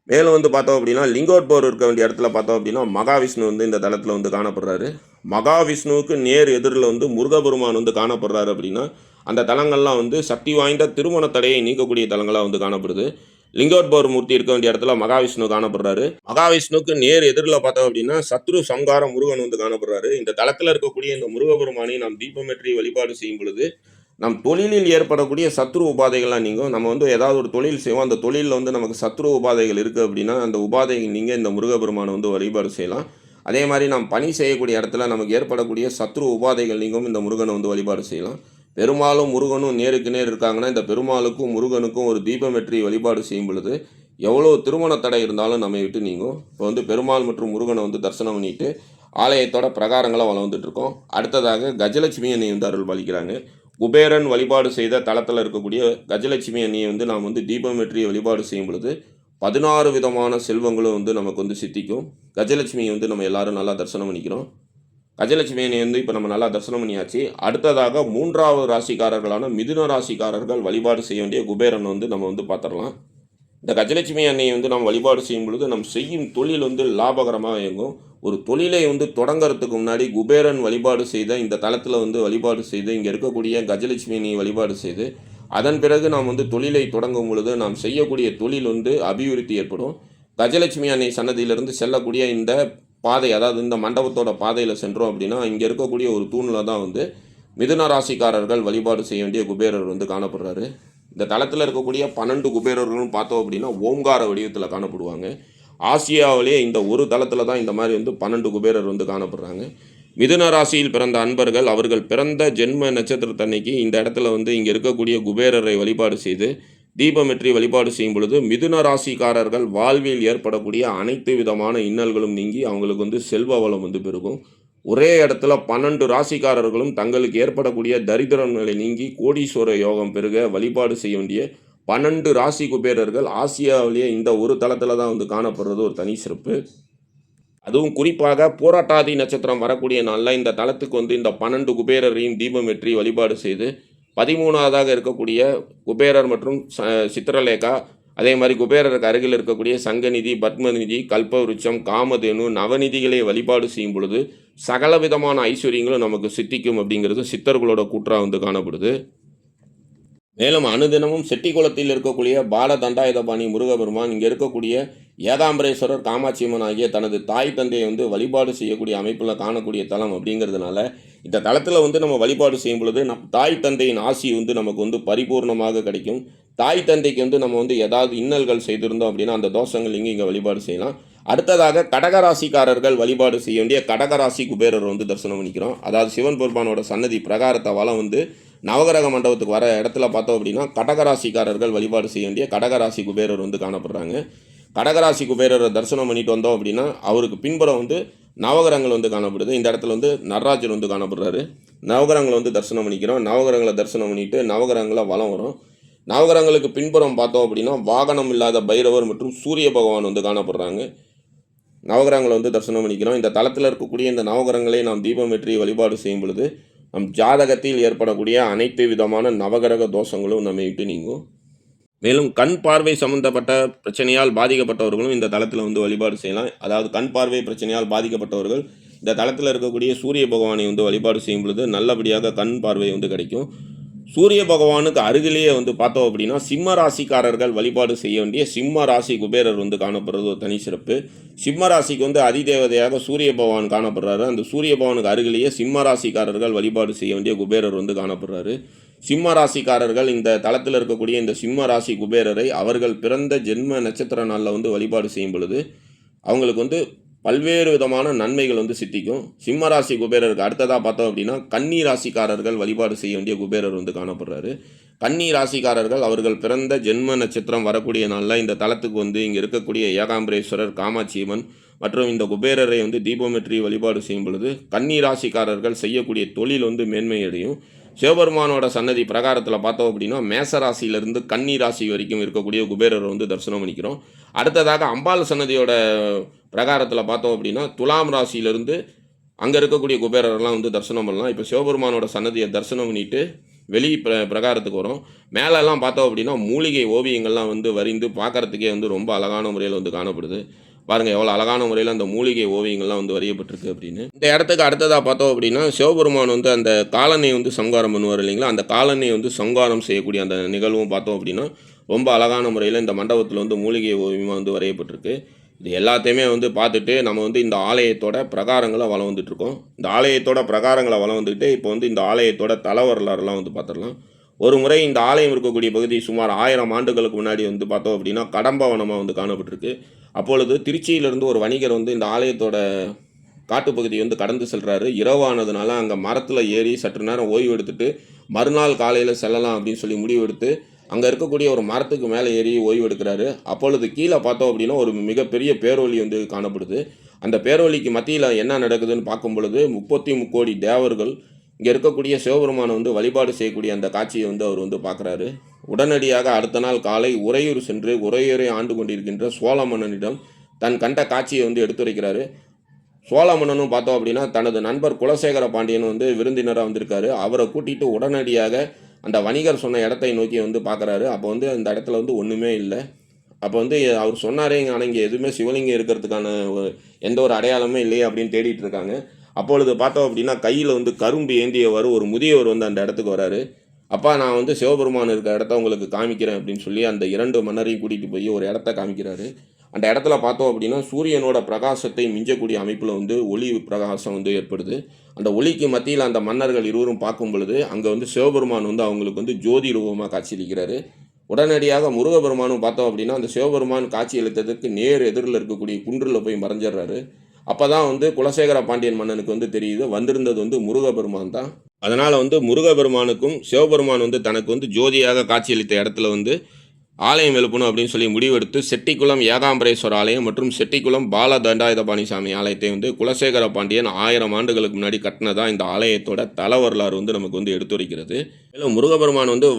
மேலும் வந்து பார்த்தோம் அப்படின்னா லிங்கோத்பவர் இருக்க வேண்டிய இடத்துல பார்த்தோம் அப்படின்னா மகாவிஷ்ணு வந்து இந்த தலத்தில் வந்து காணப்படுறாரு. மகாவிஷ்ணுவுக்கு நேர் எதிரில் வந்து முருகபெருமான் வந்து காணப்படுறாரு அப்படின்னா அந்த தலங்கள்லாம் வந்து சக்தி வாய்ந்த திருமண தடையை நீக்கக்கூடிய தலங்களாக வந்து காணப்படுது. லிங்கோத்பவர் மூர்த்தி இருக்க வேண்டிய இடத்துல மகாவிஷ்ணு காணப்படுறாரு. மகாவிஷ்ணுக்கு நேர் எதிரில் பார்த்தோம் அப்படின்னா சத்ரு சங்கார முருகன் வந்து காணப்படுறாரு. இந்த தலத்தில் இருக்கக்கூடிய இந்த முருகபெருமானை நாம் தீபமேற்றி வழிபாடு செய்யும் பொழுது நம் தொழிலில் ஏற்படக்கூடிய சத்ரு உபாதைகள்லாம் நீங்கும். நம்ம வந்து ஏதாவது ஒரு தொழில் செய்வோம். அந்த தொழிலில் வந்து நமக்கு சத்ரு உபாதைகள் இருக்குது அப்படின்னா அந்த உபாதைகள் நீங்கள் இந்த முருகபெருமானை வந்து வழிபாடு செய்யலாம். அதே மாதிரி நாம் பணி செய்யக்கூடிய இடத்துல நமக்கு ஏற்படக்கூடிய சத்ரு உபாதைகள் நீங்கும் இந்த முருகனை வந்து வழிபாடு செய்யலாம். பெருமாளும் முருகனும் நேருக்கு நேர் இருக்காங்கன்னா இந்த பெருமாளுக்கும் முருகனுக்கும் ஒரு தீபமேற்றி வழிபாடு செய்யும் பொழுது எவ்வளோ திருமண தடை இருந்தாலும் நம்மை விட்டு நீங்கும். இப்போ வந்து பெருமாள் மற்றும் முருகனை வந்து தரிசனம் பண்ணிட்டு ஆலயத்தோட பிரகாரங்களை வளர்ந்துட்டு இருக்கோம். அடுத்ததாக கஜலட்சுமி அன்னை வந்து அருள் பாலிக்கிறாங்க. குபேரன் வழிபாடு செய்த தலத்தில் இருக்கக்கூடிய கஜலட்சுமி அன்னியை வந்து நாம் வந்து தீபமேற்றி வழிபாடு செய்யும் பொழுது 16 விதமான செல்வங்களும் வந்து நமக்கு வந்து சித்திக்கும். கஜலட்சுமியை வந்து நம்ம எல்லாரும் நல்லா தரிசனம் பண்ணிக்கிறோம். கஜலட்சுமி அன்னை வந்து இப்போ நம்ம நல்லா தரிசனம் பண்ணியாச்சு. அடுத்ததாக 3வது ராசிக்காரர்களான மிதுன ராசிக்காரர்கள் வழிபாடு செய்ய வேண்டிய குபேரன் வந்து நம்ம வந்து பார்த்துடலாம். இந்த கஜலட்சுமி அன்னையை வந்து நம்ம வழிபாடு செய்யும் பொழுது நம்ம செய்யும் தொழில் வந்து லாபகரமாக இயங்கும். ஒரு தொழிலை வந்து தொடங்கிறதுக்கு முன்னாடி குபேரன் வழிபாடு செய்த இந்த தலத்தில் வந்து வழிபாடு செய்து இங்கே இருக்கக்கூடிய கஜலட்சுமி அன்னையை வழிபாடு செய்து அதன் பிறகு நாம் வந்து தொழிலை தொடங்கும் பொழுது நாம் செய்யக்கூடிய தொழில் வந்து அபிவிருத்தி ஏற்படும். கஜலட்சுமி அன்னை சன்னதியிலிருந்து செல்லக்கூடிய இந்த பாதை, அதாவது இந்த மண்டபத்தோட பாதையில் சென்றோம் அப்படின்னா இங்கே இருக்கக்கூடிய ஒரு தூணில் தான் வந்து மிதுன ராசிக்காரர்கள் வழிபாடு செய்ய வேண்டிய குபேரர் வந்து காணப்படுறாரு. இந்த தலத்தில் இருக்கக்கூடிய 12 குபேரர்களும் பார்த்தோம் அப்படின்னா ஓம்கார வடிவத்தில் காணப்படுவாங்க. ஆசியாவிலே இந்த ஒரு தலத்தில் தான் இந்த மாதிரி வந்து 12 குபேரர் வந்து காணப்படுறாங்க. மிதுன ராசியில் பிறந்த அன்பர்கள் அவர்கள் பிறந்த ஜென்ம நட்சத்திரத்தன்னைக்கு இந்த இடத்துல வந்து இங்கே இருக்கக்கூடிய குபேரரை வழிபாடு செய்து தீபமேற்றி வழிபாடு செய்யும் பொழுது மிதுன ராசிக்காரர்கள் வாழ்வில் ஏற்படக்கூடிய அனைத்து விதமான இன்னல்களும் நீங்கி அவங்களுக்கு வந்து செல்வ வளம் வந்து பெருகும். ஒரே இடத்துல 12 ராசிக்காரர்களும் தங்களுக்கு ஏற்படக்கூடிய தரித்திரங்களை நீங்கி கோடீஸ்வர யோகம் பெருக வழிபாடு செய்ய வேண்டிய 12 ராசி குபேரர்கள் ஆசியாவிலேயே இந்த ஒரு தலத்தில் தான் வந்து காணப்படுறது ஒரு தனி சிறப்பு. அதுவும் குறிப்பாக போராட்டாதி நட்சத்திரம் வரக்கூடிய நாளில் இந்த தலத்துக்கு வந்து இந்த 12 குபேரரையும் தீபமேற்றி வழிபாடு செய்து 13வதாக இருக்கக்கூடிய குபேரர் மற்றும் சித்திரலேகா, அதே மாதிரி குபேரருக்கு அருகில் இருக்கக்கூடிய சங்கநிதி, பத்மநிதி, கல்பவருட்சம், காமதேனு, நவநிதிகளை வழிபாடு செய்யும் பொழுது சகலவிதமான ஐஸ்வர்யங்களும் நமக்கு சித்திக்கும் அப்படிங்கிறது சித்தர்களோட கூற்றாக வந்து காணப்படுது. மேலும் அனுதினமும் செட்டிக்குளத்தில் இருக்கக்கூடிய பால தண்டாயுதபாணி முருகபெருமான் இங்கே இருக்கக்கூடிய ஏகாம்பரேஸ்வரர், காமாட்சியம்மன் ஆகிய தனது தாய் தந்தையை வந்து வழிபாடு செய்யக்கூடிய அமைப்பில் காணக்கூடிய தலம் அப்படிங்கிறதுனால இந்த தலத்தில் வந்து நம்ம வழிபாடு செய்யும் பொழுது தாய் தந்தையின் ஆசி வந்து நமக்கு வந்து பரிபூர்ணமாக கிடைக்கும். தாய் தந்தைக்கு வந்து நம்ம வந்து ஏதாவது இன்னல்கள் செய்திருந்தோம் அப்படின்னா அந்த தோஷங்கள் இங்கே வழிபாடு செய்யலாம். அடுத்ததாக கடகராசிக்காரர்கள் வழிபாடு செய்ய வேண்டிய கடகராசி குபேரர் வந்து தரிசனம் பண்ணிக்கிறோம். அதாவது சிவன் பெருமானோட சன்னதி பிரகாரத்தை வளம் வந்து நவகிரக மண்டபத்துக்கு வர இடத்துல பார்த்தோம் அப்படின்னா கடகராசிக்காரர்கள் வழிபாடு செய்ய வேண்டிய கடகராசி குபேரர் வந்து காணப்படுறாங்க. கடகராசி குபேரரை தரிசனம் பண்ணிட்டு வந்தோம் அப்படின்னா அவருக்கு பின்புறம் வந்து நவகிரகங்கள் வந்து காணப்படுது. இந்த இடத்துல வந்து நடராஜர் வந்து காணப்படுறாரு. நவகிரகங்களை வந்து தரிசனம் பண்ணிக்கிறோம். நவகிரகங்களை தரிசனம் பண்ணிட்டு நவகிரகங்களை வலம் வரும். நவகிரகங்களுக்கு பின்புறம் பார்த்தோம் அப்படின்னா வாகனம் இல்லாத பைரவர் மற்றும் சூரிய பகவான் வந்து காணப்படுறாங்க. நவகிரகங்களை வந்து தரிசனம் பண்ணிக்கிறோம். இந்த தலத்தில் இருக்கக்கூடிய இந்த நவகிரகங்களை நாம் தீபமேற்றி வழிபாடு செய்யும் பொழுது நம் ஜாதகத்தில் ஏற்படக்கூடிய அனைத்து விதமான நவகிரக தோஷங்களும் நம்மை விட்டு நீங்கும். மேலும் கண் பார்வை சம்பந்தப்பட்ட பிரச்சனையால் பாதிக்கப்பட்டவர்களும் இந்த தளத்தில் வந்து வழிபாடு செய்யலாம். அதாவது கண் பார்வை பிரச்சனையால் பாதிக்கப்பட்டவர்கள் இந்த தளத்தில் இருக்கக்கூடிய சூரிய பகவானை வந்து வழிபாடு செய்யும் பொழுது நல்லபடியாக கண் பார்வை வந்து கிடைக்கும். சூரிய பகவானுக்கு அருகிலேயே வந்து பார்த்தோம் அப்படின்னா சிம்ம ராசிக்காரர்கள் வழிபாடு செய்ய வேண்டிய சிம்ம ராசி குபேரர் வந்து காணப்படுறது ஒரு தனி சிறப்பு. சிம்ம ராசிக்கு வந்து அதிதேவதையாக சூரிய பகவான் காணப்படுறாரு. அந்த சூரிய பகவானுக்கு அருகிலேயே சிம்ம ராசிக்காரர்கள் வழிபாடு செய்ய வேண்டிய குபேரர் வந்து காணப்படுறாரு. சிம்ம ராசிக்காரர்கள் இந்த தளத்தில் இருக்கக்கூடிய இந்த சிம்ம ராசி குபேரரை அவர்கள் பிறந்த ஜென்ம நட்சத்திர நாளில் வந்து வழிபாடு செய்யும் பொழுது அவங்களுக்கு வந்து பல்வேறு விதமான நன்மைகள் வந்து சித்திக்கும். சிம்ம ராசி குபேரருக்கு அடுத்ததாக பார்த்தோம் அப்படின்னா கன்னி ராசிக்காரர்கள் வழிபாடு செய்ய வேண்டிய குபேரர் வந்து காணப்படுறாரு. கன்னி ராசிக்காரர்கள் அவர்கள் பிறந்த ஜென்ம நட்சத்திரம் வரக்கூடிய நாளில் இந்த தலத்துக்கு வந்து இங்கே இருக்கக்கூடிய ஏகாம்பரேஸ்வரர், காமாட்சியம்மன் மற்றும் இந்த குபேரரை வந்து தீபமேற்றி வழிபாடு செய்யும் பொழுது கன்னி ராசிக்காரர்கள் செய்யக்கூடிய தொழில் வந்து மேன்மையடையும். சிவபெருமானோட சன்னதி பிரகாரத்தில் பார்த்தோம் அப்படின்னா மேச ராசியிலிருந்து கன்னி ராசி வரைக்கும் இருக்கக்கூடிய குபேரரை வந்து தரிசனம் பண்ணிக்கிறோம். அடுத்ததாக அம்பாள் சன்னதியோட பிரகாரத்தில் பார்த்தோம் அப்படின்னா துலாம் ராசியிலிருந்து அங்கே இருக்கக்கூடிய குபேரரெல்லாம் வந்து தரிசனம் பண்ணலாம். இப்போ சிவபெருமானோட சன்னதியை தரிசனம் பண்ணிட்டு வெளி பிரகாரத்துக்கு வரும். மேலெல்லாம் பார்த்தோம் அப்படின்னா மூலிகை ஓவியங்கள்லாம் வந்து வரைந்து பார்க்குறதுக்கே வந்து ரொம்ப அழகான முறையில் வந்து காணப்படுது. பாருங்கள் எவ்வளோ அழகான முறையில் அந்த மூலிகை ஓவியங்கள்லாம் வந்து வரையப்பட்டிருக்கு அப்படின்னு. இந்த இடத்துக்கு அடுத்ததாக பார்த்தோம் அப்படின்னா சிவபெருமான் வந்து அந்த காலனை வந்து சங்காரம் பண்ணுவார் இல்லைங்களா, அந்த காலனை வந்து சங்காரம் செய்யக்கூடிய அந்த நிகழ்வும் பார்த்தோம் அப்படின்னா ரொம்ப அழகான முறையில் இந்த மண்டபத்தில் வந்து மூலிகை ஓவியமாக வந்து வரையப்பட்டிருக்கு. இது எல்லாத்தையுமே வந்து பார்த்துட்டு நம்ம வந்து இந்த ஆலயத்தோட பிரகாரங்களை வளம் வந்துட்டுருக்கோம். இந்த ஆலயத்தோட பிரகாரங்களை வளம் வந்துட்டு இப்போ வந்து இந்த ஆலயத்தோட தல வரலாறுலாம் வந்து பார்த்துடலாம். ஒரு முறை இந்த ஆலயம் இருக்கக்கூடிய பகுதி சுமார் 1000 ஆண்டுகளுக்கு முன்னாடி வந்து பார்த்தோம் அப்படின்னா கடம்பவனமாக வந்து காணப்பட்டிருக்கு. அப்பொழுது திருச்சியிலிருந்து ஒரு வணிகர் வந்து இந்த ஆலயத்தோட காட்டுப்பகுதியை வந்து கடந்து செல்கிறாரு. இரவானதுனால அங்கே மரத்தில் ஏறி சற்று நேரம் ஓய்வு எடுத்துட்டு மறுநாள் காலையில் செல்லலாம் அப்படின்னு சொல்லி முடிவு எடுத்து அங்கே இருக்கக்கூடிய ஒரு மரத்துக்கு மேலே ஏறி ஓய்வு எடுக்கிறாரு. அப்பொழுது கீழே பார்த்தோம் அப்படின்னா ஒரு மிகப்பெரிய பேரொலி வந்து காணப்படுது. அந்த பேரொலிக்கு மத்தியில் என்ன நடக்குதுன்னு பார்க்கும் பொழுது 33 கோடி தேவர்கள் இங்கே இருக்கக்கூடிய சிவபெருமானை வந்து வழிபாடு செய்யக்கூடிய அந்த காட்சியை வந்து அவர் வந்து பார்க்குறாரு. உடனடியாக அடுத்த நாள் காலை உறையூர் சென்று உறையூரை ஆண்டு கொண்டிருக்கின்ற சோழ மன்னனிடம் தன் கண்ட காட்சியை வந்து எடுத்துரைக்கிறாரு. சோழ மன்னனும் பார்த்தோம் அப்படின்னா தனது நண்பர் குலசேகர பாண்டியன் வந்து விருந்தினராக வந்திருக்காரு. அவரை கூட்டிகிட்டு உடனடியாக அந்த வணிகர் சொன்ன இடத்தை நோக்கி வந்து பார்க்குறாரு. அப்போ வந்து அந்த இடத்துல வந்து ஒன்றுமே இல்லை. அப்போ வந்து அவர் சொன்னாரே, ஆனால் இங்கே எதுவுமே சிவலிங்கம் இருக்கிறதுக்கான எந்த ஒரு அடையாளமே இல்லையே அப்படின்னு தேடிட்டு இருக்காங்க. அப்பொழுது பார்த்தோம் அப்படின்னா கையில் வந்து கரும்பு ஏந்தியவர் ஒரு முதியவர் வந்து அந்த இடத்துக்கு வராரு. அப்பா, நான் வந்து சிவபெருமான் இருக்க இடத்த உங்களுக்கு காமிக்கிறேன் அப்படின்னு சொல்லி அந்த 2 மன்னரையும் கூட்டிகிட்டு போய் ஒரு இடத்த காமிக்கிறாரு. அந்த இடத்துல பார்த்தோம் அப்படின்னா சூரியனோட பிரகாசத்தை மிஞ்சக்கூடிய அமைப்பில் வந்து ஒளி பிரகாசம் வந்து ஏற்படுது. அந்த ஒளிக்கு மத்தியில் அந்த மன்னர்கள் இருவரும் பார்க்கும் பொழுது அங்கே வந்து சிவபெருமான் வந்து அவங்களுக்கு வந்து ஜோதி ரூபமாக காட்சியளிக்கிறாரு. உடனடியாக முருகபெருமானும் பார்த்தோம் அப்படின்னா அந்த சிவபெருமான் காட்சி அளித்ததுக்கு நேர் எதிரில் இருக்கக்கூடிய குன்றில் போய் மறைஞ்சிடுறாரு. அப்போ தான் வந்து குலசேகர பாண்டியன் மன்னனுக்கு வந்து தெரியுது வந்திருந்தது வந்து முருகபெருமான் தான். அதனால் வந்து முருகபெருமானுக்கும் சிவபெருமான் வந்து தனக்கு வந்து ஜோதியாக காட்சியளித்த இடத்துல வந்து ஆலயம் எழுப்பணும் அப்படின்னு சொல்லி முடிவெடுத்து செட்டிக்குளம் ஏகாம்பரேஸ்வரர் ஆலயம் மற்றும் செட்டிக்குளம் பால தண்டாயுதபாணி சாமி ஆலயத்தை வந்து குலசேகர பாண்டியன் 1000 ஆண்டுகளுக்கு முன்னாடி கட்டினதான் இந்த ஆலயத்தோட தல வரலாறு வந்து நமக்கு வந்து எடுத்துரைக்கிறது. மேலும் முருகபெருமான் வந்து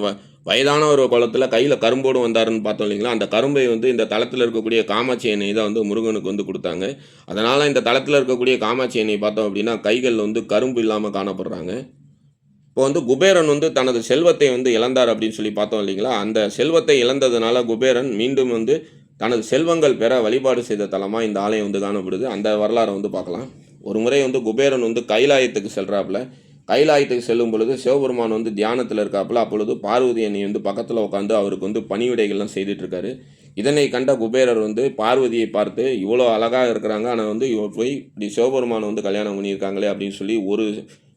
வயதான ஒரு குளத்தில் கையில் கரும்போடு வந்தாருன்னு பார்த்தோம் இல்லைங்களா, அந்த கரும்பை வந்து இந்த தளத்தில் இருக்கக்கூடிய காமாட்சி எண்ணெய் தான் வந்து முருகனுக்கு வந்து கொடுத்தாங்க. அதனால் இந்த தளத்தில் இருக்கக்கூடிய காமாட்சி எண்ணெய் பார்த்தோம் அப்படின்னா கைகள் வந்து கரும்பு இல்லாமல் காணப்படுறாங்க. இப்போ வந்து குபேரன் வந்து தனது செல்வத்தை வந்து இழந்தார் அப்படின்னு சொல்லி பார்த்தோம் இல்லைங்களா, அந்த செல்வத்தை இழந்ததுனால குபேரன் மீண்டும் வந்து தனது செல்வங்கள் பெற வழிபாடு செய்த தலமாக இந்த ஆலயம் வந்து காணப்படுது. அந்த வரலாறை வந்து பார்க்கலாம். ஒரு முறை வந்து குபேரன் வந்து கைலாயத்துக்கு செல்கிறாப்புல. கைலாயத்துக்கு செல்லும் பொழுது சிவபெருமான் வந்து தியானத்தில் இருக்காப்புல. அப்பொழுது பார்வதி அண்ணி வந்து பக்கத்தில் உட்காந்து அவருக்கு வந்து பணிவிடைகள்லாம் செய்துட்ருக்காரு. இதனை கண்ட குபேரர் வந்து பார்வதியை பார்த்து இவ்வளோ அழகாக இருக்கிறாங்க, ஆனால் வந்து போய் இப்படி சிவபெருமானை வந்து கல்யாணம் பண்ணியிருக்காங்களே அப்படின்னு சொல்லி ஒரு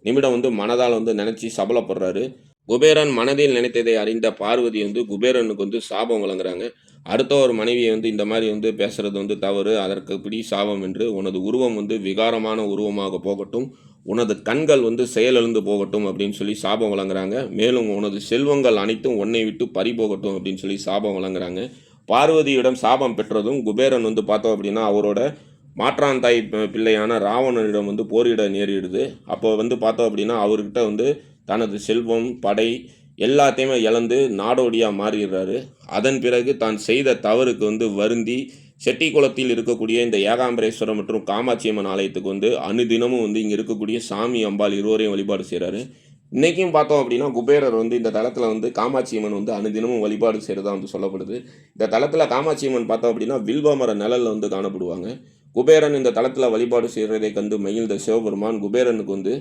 நிமிடம் வந்து மனதால் வந்து நினச்சி சபலப்படுறாரு. குபேரன் மனதில் நினைத்ததை அறிந்த பார்வதி வந்து குபேரனுக்கு வந்து சாபம் வழங்குறாங்க. அடுத்த ஒரு மனைவியை வந்து இந்த மாதிரி வந்து பேசுகிறது வந்து தவறு, அதற்கு பிடி சாபம் என்று உனது உருவம் வந்து விகாரமான உருவமாக போகட்டும், உனது கண்கள் வந்து செயலிழந்து போகட்டும் அப்படின்னு சொல்லி சாபம் வழங்குறாங்க. மேலும் உனது செல்வங்கள் அனைத்தும் உன்னை விட்டு பறி போகட்டும் அப்படின்னு சொல்லி சாபம் வழங்குறாங்க. பார்வதியிடம் சாபம் பெற்றதும் குபேரன் வந்து பார்த்தோம் அப்படின்னா அவரோட மாற்றாந்தாய் பிள்ளையான ராவணனிடம் வந்து போரிட நேரிடுது. அப்போ வந்து பார்த்தோம் அப்படின்னா அவர்கிட்ட வந்து தனது செல்வம் படை எல்லாத்தையுமே இழந்து நாடோடியாக மாறிடுறாரு. அதன் பிறகு தான் செய்த தவறுக்கு வந்து வருந்தி செட்டிக்குளத்தில் இருக்கக்கூடிய இந்த ஏகாம்பரேஸ்வரம் மற்றும் காமாட்சியம்மன் ஆலயத்துக்கு வந்து அனுதினமும் வந்து இங்கே இருக்கக்கூடிய சாமி அம்பாள் இருவரையும் வழிபாடு செய்கிறாரு. இன்றைக்கும் பார்த்தோம் அப்படின்னா குபேரர் வந்து இந்த தலத்தில் வந்து காமாட்சி அம்மன் வந்து அனுதினமும் வழிபாடு செய்கிறதா வந்து சொல்லப்படுது. இந்த தலத்தில் காமாட்சி அம்மன் பார்த்தோம் அப்படின்னா வில்வ மர நிழலில் வந்து காணப்படுவாங்க. குபேரன் இந்த தலத்தில் வழிபாடு செய்கிறதை கண்டு மகிழ்ந்த சிவபெருமான் குபேரனுக்கு வந்து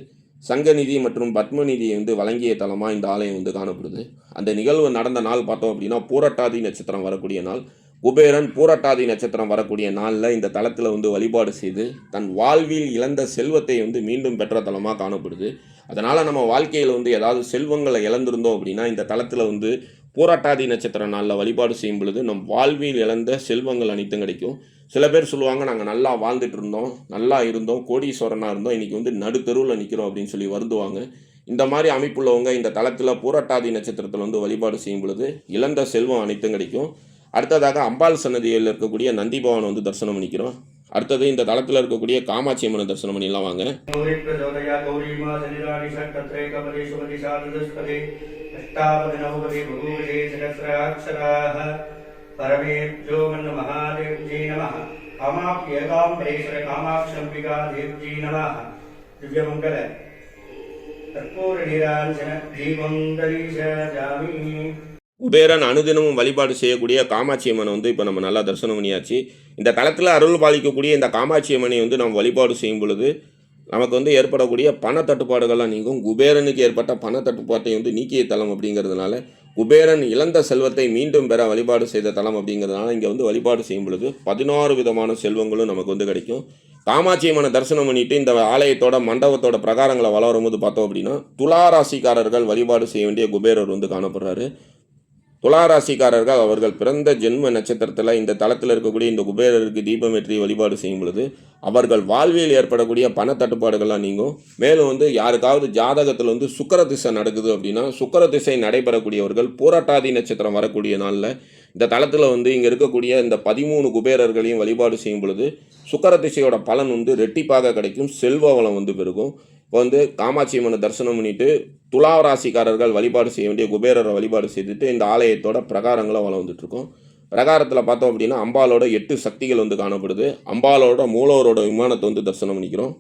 சங்கநிதி மற்றும் பத்மநிதியை வந்து வழங்கிய தலமாக இந்த ஆலயம் வந்து காணப்படுது. அந்த நிகழ்வு நடந்த நாள் பார்த்தோம் அப்படின்னா பூரட்டாதி நட்சத்திரம் வரக்கூடிய நாள். குபேரன் பூரட்டாதி நட்சத்திரம் வரக்கூடிய நாளில் இந்த தலத்தில் வந்து வழிபாடு செய்து தன் வாழ்வில் இழந்த செல்வத்தை வந்து மீண்டும் பெற்ற தலமாக காணப்படுது. அதனால் நம்ம வாழ்க்கையில் வந்து ஏதாவது செல்வங்களை இழந்திருந்தோம் அப்படின்னா இந்த தலத்தில் வந்து பூரட்டாதி நட்சத்திர நாளில் வழிபாடு செய்யும் பொழுது நம் வாழ்வில் இழந்த செல்வங்கள் அனைத்தும் கிடைக்கும். சில பேர் சொல்லுவாங்க, நாங்கள் நல்லா வாழ்ந்துட்டு இருந்தோம், நல்லா இருந்தோம், கோடீஸ்வரனாக இருந்தோம், இன்றைக்கி வந்து நடுத்தெருவில் நிற்கிறோம் அப்படின்னு சொல்லி வருந்துவாங்க. இந்த மாதிரி அமைப்புள்ளவங்க இந்த தலத்தில் பூரட்டாதி நட்சத்திரத்தில் வந்து வழிபாடு செய்யும் பொழுது இழந்த செல்வம் அனைத்தும் கிடைக்கும். அடுத்ததாக அம்பாள் சன்னதியில் இருக்கக்கூடிய நந்தி பவனை வந்து தரிசனம் பண்ணிக்கிறோம். அடுத்தது இந்த தலத்தில் இருக்கக்கூடிய காமாட்சி அம்மனை தரிசனம் பண்ணிடலாம் வாங்க. परमेभ्यो महादेव्यै नमः। कामाप्येकाम्बरेश्वर कामाक्षम्बिका देव्यै नमः। दिव्यमङ्गल कर्पूर नीराञ्जन दीपं दर्शयामि। குபேரன் அனுதினமும் வழிபாடு செய்யக்கூடிய காமாட்சி அம்மனை வந்து இப்போ நம்ம நல்லா தரிசனம் பண்ணியாச்சு. இந்த தலத்தில் அருள் பாலிக்கக்கூடிய இந்த காமாட்சி அம்மனை வந்து நம்ம வழிபாடு செய்யும் பொழுது நமக்கு வந்து ஏற்படக்கூடிய பண தட்டுப்பாடுகள்லாம் நீங்கும். குபேரனுக்கு ஏற்பட்ட பண தட்டுப்பாட்டை வந்து நீக்கிய தலம் அப்படிங்கிறதுனால, குபேரன் இழந்த செல்வத்தை மீண்டும் பெற வழிபாடு செய்த தலம் அப்படிங்கிறதுனால இங்கே வந்து வழிபாடு செய்யும் பொழுது 16 விதமான செல்வங்களும் நமக்கு வந்து கிடைக்கும். காமாட்சி அம்மனை தரிசனம் பண்ணிட்டு இந்த ஆலயத்தோட மண்டபத்தோட பிரகாரங்களை வளரும் போது பார்த்தோம் அப்படின்னா துளாராசிக்காரர்கள் வழிபாடு செய்ய வேண்டிய குபேரர் வந்து காணப்படுறாரு. துளாராசிக்காரர்கள் அவர்கள் பிறந்த ஜென்ம நட்சத்திரத்தில் இந்த தலத்தில் இருக்கக்கூடிய இந்த குபேரருக்கு தீபம் ஏற்றி வழிபாடு செய்யும் பொழுது அவர்கள் வாழ்வில் ஏற்படக்கூடிய பண தட்டுப்பாடுகள்லாம் நீங்கும். மேலும் வந்து யாருக்காவது ஜாதகத்தில் வந்து சுக்கிர திசை நடக்குது அப்படின்னா சுக்கிர திசை நடைபெறக்கூடியவர்கள் பூரட்டாதி நட்சத்திரம் வரக்கூடிய நாளில் இந்த தலத்தில் வந்து இங்கே இருக்கக்கூடிய இந்த 13 குபேரர்களையும் வழிபாடு செய்யும் பொழுது சுக்கிர திசையோட பலன் வந்து ரெட்டிப்பாக கிடைக்கும், செல்வ வளம் வந்து பெருகும். இப்போ வந்து காமாட்சி அம்மனை தரிசனம் பண்ணிட்டு துளாராசிக்காரர்கள் வழிபாடு செய்ய வேண்டிய குபேரரை வழிபாடு செய்துட்டு இந்த ஆலயத்தோட பிரகாரங்களை வளம் வந்துட்டுருக்கோம். பிரகாரத்தில் பார்த்தோம் அப்படின்னா அம்பாலோட 8 சக்திகள் வந்து காணப்படுது. அம்பாலோட மூலவரோட விமானத்தை வந்து தரிசனம் பண்ணிக்கிறோம்.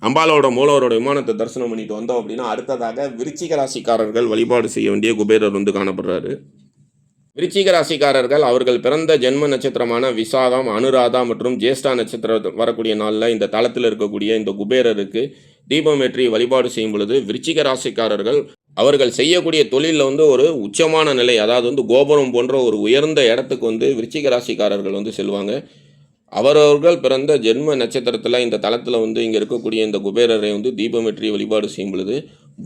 அம்பாலோட மூலவரோட விமானத்தை தரிசனம் பண்ணிட்டு வந்தோம் அப்படின்னா அடுத்ததாக விருச்சிக ராசிக்காரர்கள் வழிபாடு செய்ய வேண்டிய குபேரர் வந்து காணப்படுறாரு. விருச்சிக ராசிக்காரர்கள் அவர்கள் பிறந்த ஜென்ம நட்சத்திரமான விசாகம், அனுராதா மற்றும் ஜேஷ்டா நட்சத்திரம் வரக்கூடிய நாளில் இந்த தலத்தில் இருக்கக்கூடிய இந்த குபேரருக்கு தீபம் ஏற்றி வழிபாடு செய்யும் பொழுது விருச்சிக ராசிக்காரர்கள் அவர்கள் செய்யக்கூடிய தொழிலில் வந்து ஒரு உச்சமான நிலை, அதாவது வந்து கோபுரம் போன்ற ஒரு உயர்ந்த இடத்துக்கு வந்து விருச்சிக ராசிக்காரர்கள் வந்து செல்வாங்க. அவரவர்கள் பிறந்த ஜென்ம நட்சத்திரத்தில் இந்த தலத்தில் வந்து இங்கே இருக்கக்கூடிய இந்த குபேரரை வந்து தீபமேற்றி வழிபாடு செய்யும் பொழுது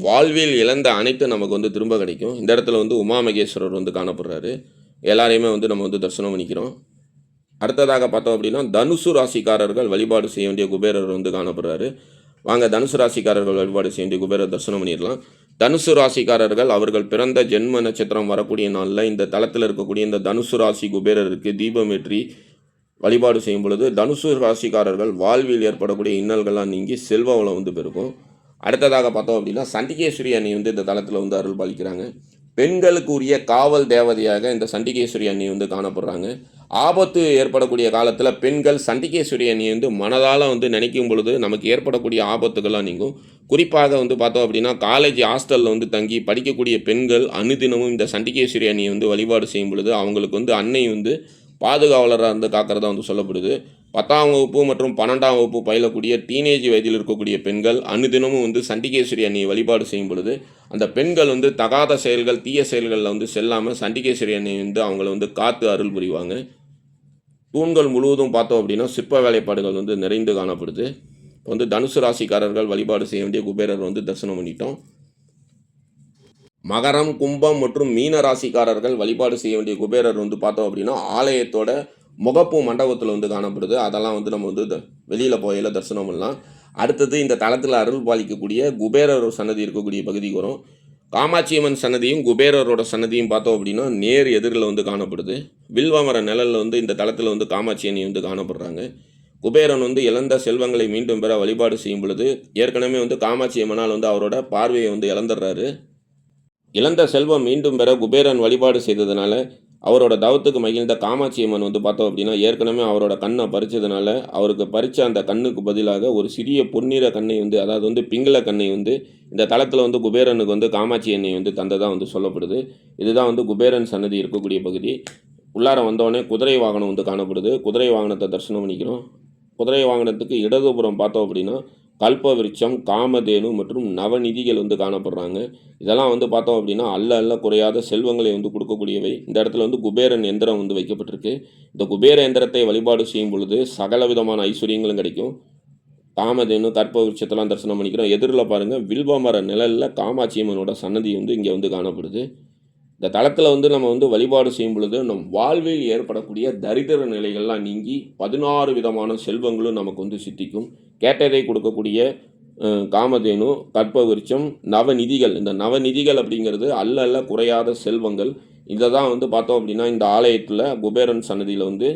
வாழ்வில் இழந்த அனைத்து நமக்கு வந்து திரும்ப கிடைக்கும். இந்த இடத்துல வந்து உமாமகேஸ்வரர் வந்து காணப்படுறாரு. எல்லாரையுமே வந்து நம்ம வந்து தரிசனம் பண்ணிக்கிறோம். அடுத்ததாக பார்த்தோம் அப்படின்னா தனுசு ராசிக்காரர்கள் வழிபாடு செய்ய வேண்டிய குபேரர் வந்து காணப்படுறாரு. வாங்க தனுசு ராசிக்காரர்கள் வழிபாடு செய்ய வேண்டிய குபேரர் தரிசனம் பண்ணிடலாம். தனுசு ராசிக்காரர்கள் அவர்கள் பிறந்த ஜென்ம நட்சத்திரம் வரக்கூடிய நாளில் இந்த தலத்தில் இருக்கக்கூடிய இந்த தனுசு ராசி குபேரருக்கு தீபமேற்றி வழிபாடு செய்யும் பொழுது தனுசு ராசிக்காரர்கள் வாழ்வில் ஏற்படக்கூடிய இன்னல்கள்லாம் நீங்கி செல்வ வளம் வந்து பெருக்கும். அடுத்ததாக பார்த்தோம் அப்படின்னா சண்டிகேஸ்வரி அண்ணி வந்து இந்த தலத்தில் வந்து அருள் பாலிக்கிறாங்க. பெண்களுக்கு உரிய காவல் தேவதையாக இந்த சண்டிகேஸ்வரி அண்ணி வந்து காணப்படுறாங்க. ஆபத்து ஏற்படக்கூடிய காலத்தில் பெண்கள் சண்டிகேஸ்வரி அண்ணி வந்து மனதால் வந்து நினைக்கும் பொழுது நமக்கு ஏற்படக்கூடிய ஆபத்துக்கள்லாம் நீங்கும். குறிப்பாக வந்து பார்த்தோம் அப்படின்னா காலேஜ் ஹாஸ்டலில் வந்து தங்கி படிக்கக்கூடிய பெண்கள் அனுதினமும் இந்த சண்டிகேஸ்வரி அண்ணியை வந்து வழிபாடு செய்யும் பொழுது அவங்களுக்கு வந்து அன்னை வந்து பாதுகாவலராக இருந்து காக்கிறதா வந்து சொல்லப்படுது. 10ஆம் வகுப்பு மற்றும் 12ஆம் வகுப்பு பயிலக்கூடிய டீனேஜ் வயதில் இருக்கக்கூடிய பெண்கள் அனுதினமும் வந்து சண்டிகேஸ்வரி அண்ணியை வழிபாடு செய்யும் பொழுது அந்த பெண்கள் வந்து தகாத செயல்கள், தீய செயல்களில் வந்து செல்லாமல் சண்டிகேஸ்வரி அண்ணி வந்து அவங்கள வந்து காத்து அருள் புரிவாங்க. தூண்கள் முழுவதும் பார்த்தோம் அப்படின்னா சிற்ப வேலைப்பாடுகள் வந்து நிறைந்து காணப்படுது. இப்போ வந்து தனுசு ராசிக்காரர்கள் வழிபாடு செய்ய வேண்டிய குபேரர் வந்து தரிசனம் பண்ணிட்டோம். மகரம், கும்பம் மற்றும் மீன ராசிக்காரர்கள் வழிபாடு செய்ய வேண்டிய குபேரர் வந்து பார்த்தோம் அப்படின்னா ஆலயத்தோட முகப்பு மண்டபத்தில் வந்து காணப்படுது. அதெல்லாம் வந்து நம்ம வந்து வெளியில் போகையில் தரிசனம் பண்ணலாம். அடுத்தது இந்த தலத்தில் அருள் பாலிக்கக்கூடிய குபேரர் சன்னதி இருக்கக்கூடிய பகுதிக்கு வரும். காமாட்சியம்மன் சன்னதியும் குபேரரோட சன்னதியும் பார்த்தோம் அப்படின்னா நேர் எதிரில் வந்து காணப்படுது. வில்வமர நிழலில் வந்து இந்த தலத்தில் வந்து காமாட்சி அண்ணி வந்து காணப்படுறாங்க. குபேரன் வந்து இழந்த செல்வங்களை மீண்டும் பெற வழிபாடு செய்யும் பொழுது ஏற்கனவே வந்து காமாட்சி அம்மனால் வந்து அவரோட பார்வையை வந்து இழந்துடுறாரு. இழந்த செல்வம் மீண்டும் பெற குபேரன் வழிபாடு செய்ததுனால அவரோட தவத்துக்கு மகிழ்ந்த காமாட்சி அம்மன் வந்து பார்த்தோம் அப்படின்னா ஏற்கனவே அவரோட கண்ணை பறிச்சதுனால அவருக்கு பறித்த அந்த கண்ணுக்கு பதிலாக ஒரு சிறிய பொன்னிற கண்ணை வந்து அதாவது வந்து பிங்கள கண்ணை வந்து இந்த தளத்தில் வந்து குபேரனுக்கு வந்து காமாட்சி அன்னை வந்து தந்ததாக வந்து சொல்லப்படுது. இதுதான் வந்து குபேரன் சன்னதி இருக்கக்கூடிய பகுதி. உள்ளார வந்தோடனே குதிரை வாகனம் வந்து காணப்படுது. குதிரை வாகனத்தை தரிசனம் பண்ணிக்கிறோம். குதிரை வாகனத்துக்கு இடதுபுறம் பார்த்தோம் அப்படின்னா கல்ப விருட்சம், காமதேனு மற்றும் நவநிதிகள் வந்து காணப்படுறாங்க. இதெல்லாம் வந்து பார்த்தோம் அப்படின்னா அல்ல குறையாத செல்வங்களை வந்து கொடுக்கக்கூடியவை. இந்த இடத்துல வந்து குபேரன் எந்திரம் வந்து வைக்கப்பட்டிருக்கு. இந்த குபேர எந்திரத்தை வழிபாடு செய்யும் பொழுது சகல விதமான ஐஸ்வர்யங்களும் கிடைக்கும். காமதேனு கற்ப விருட்சத்தெல்லாம் தரிசனம் பண்ணிக்கிறோம். எதிரில் பாருங்கள் வில்வமர நிழலில் காமாட்சி அம்மனோட சன்னதி வந்து இங்கே வந்து காணப்படுது. இந்த தளத்தில் வந்து நம்ம வந்து வழிபாடு செய்யும் பொழுது நம் வாழ்வில் ஏற்படக்கூடிய தரித்திர நிலைகள்லாம் நீங்கி 16 விதமான செல்வங்களும் நமக்கு வந்து சித்திக்கும். கேட்டதை கொடுக்கக்கூடிய காமதேனு, கற்ப விருட்சம், நவநிதிகள். இந்த நவநிதிகள் அப்படிங்கிறது அல்ல குறையாத செல்வங்கள். இதை தான் வந்து பார்த்தோம் அப்படின்னா இந்த ஆலயத்தில் குபேரன் சன்னதியில் வந்து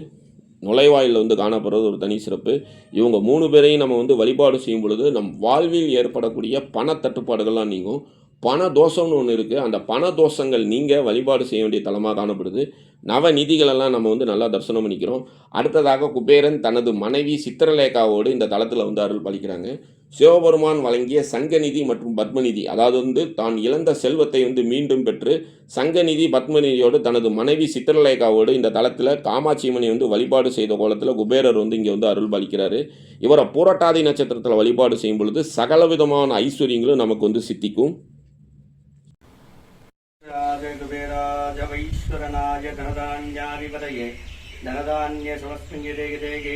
நுழைவாயில் வந்து காணப்படுறது ஒரு தனி சிறப்பு. இவங்க 3 பேரையும் நம்ம வந்து வழிபாடு செய்யும் பொழுது நம் வாழ்வில் ஏற்படக்கூடிய பணத்தட்டுப்பாடுகள்லாம் நீங்கும். பண தோஷம்னு ஒன்று இருக்குது. அந்த பண தோஷங்கள் நீங்கள் வழிபாடு செய்ய வேண்டிய தலமாக காணப்படுது. நவநிதிகளெல்லாம் நம்ம வந்து நல்லா தரிசனம் பண்ணிக்கிறோம். அடுத்ததாக குபேரன் தனது மனைவி சித்திரலேகாவோடு இந்த தலத்தில் வந்து அருள் பாலிக்கிறாங்க. சிவபெருமான் வழங்கிய சங்கநிதி மற்றும் பத்மநிதி, அதாவது வந்து தான் இழந்த செல்வத்தை வந்து மீண்டும் பெற்று சங்கநிதி பத்மநிதியோடு தனது மனைவி சித்திரலேகாவோடு இந்த தலத்தில் காமாட்சி அம்மனை வந்து வழிபாடு செய்த கோலத்தில் குபேரர் வந்து இங்கே வந்து அருள் பாலிக்கிறாரு. இவரை பூரட்டாதி நட்சத்திரத்தில் வழிபாடு செய்யும் பொழுது சகலவிதமான ஐஸ்வர்யங்களும் நமக்கு வந்து சித்திக்கும். குபேராஜ வைஸ்வரனாய தனதான்யாதிபதயே தனதான்ய சுவஸ்மிங்கே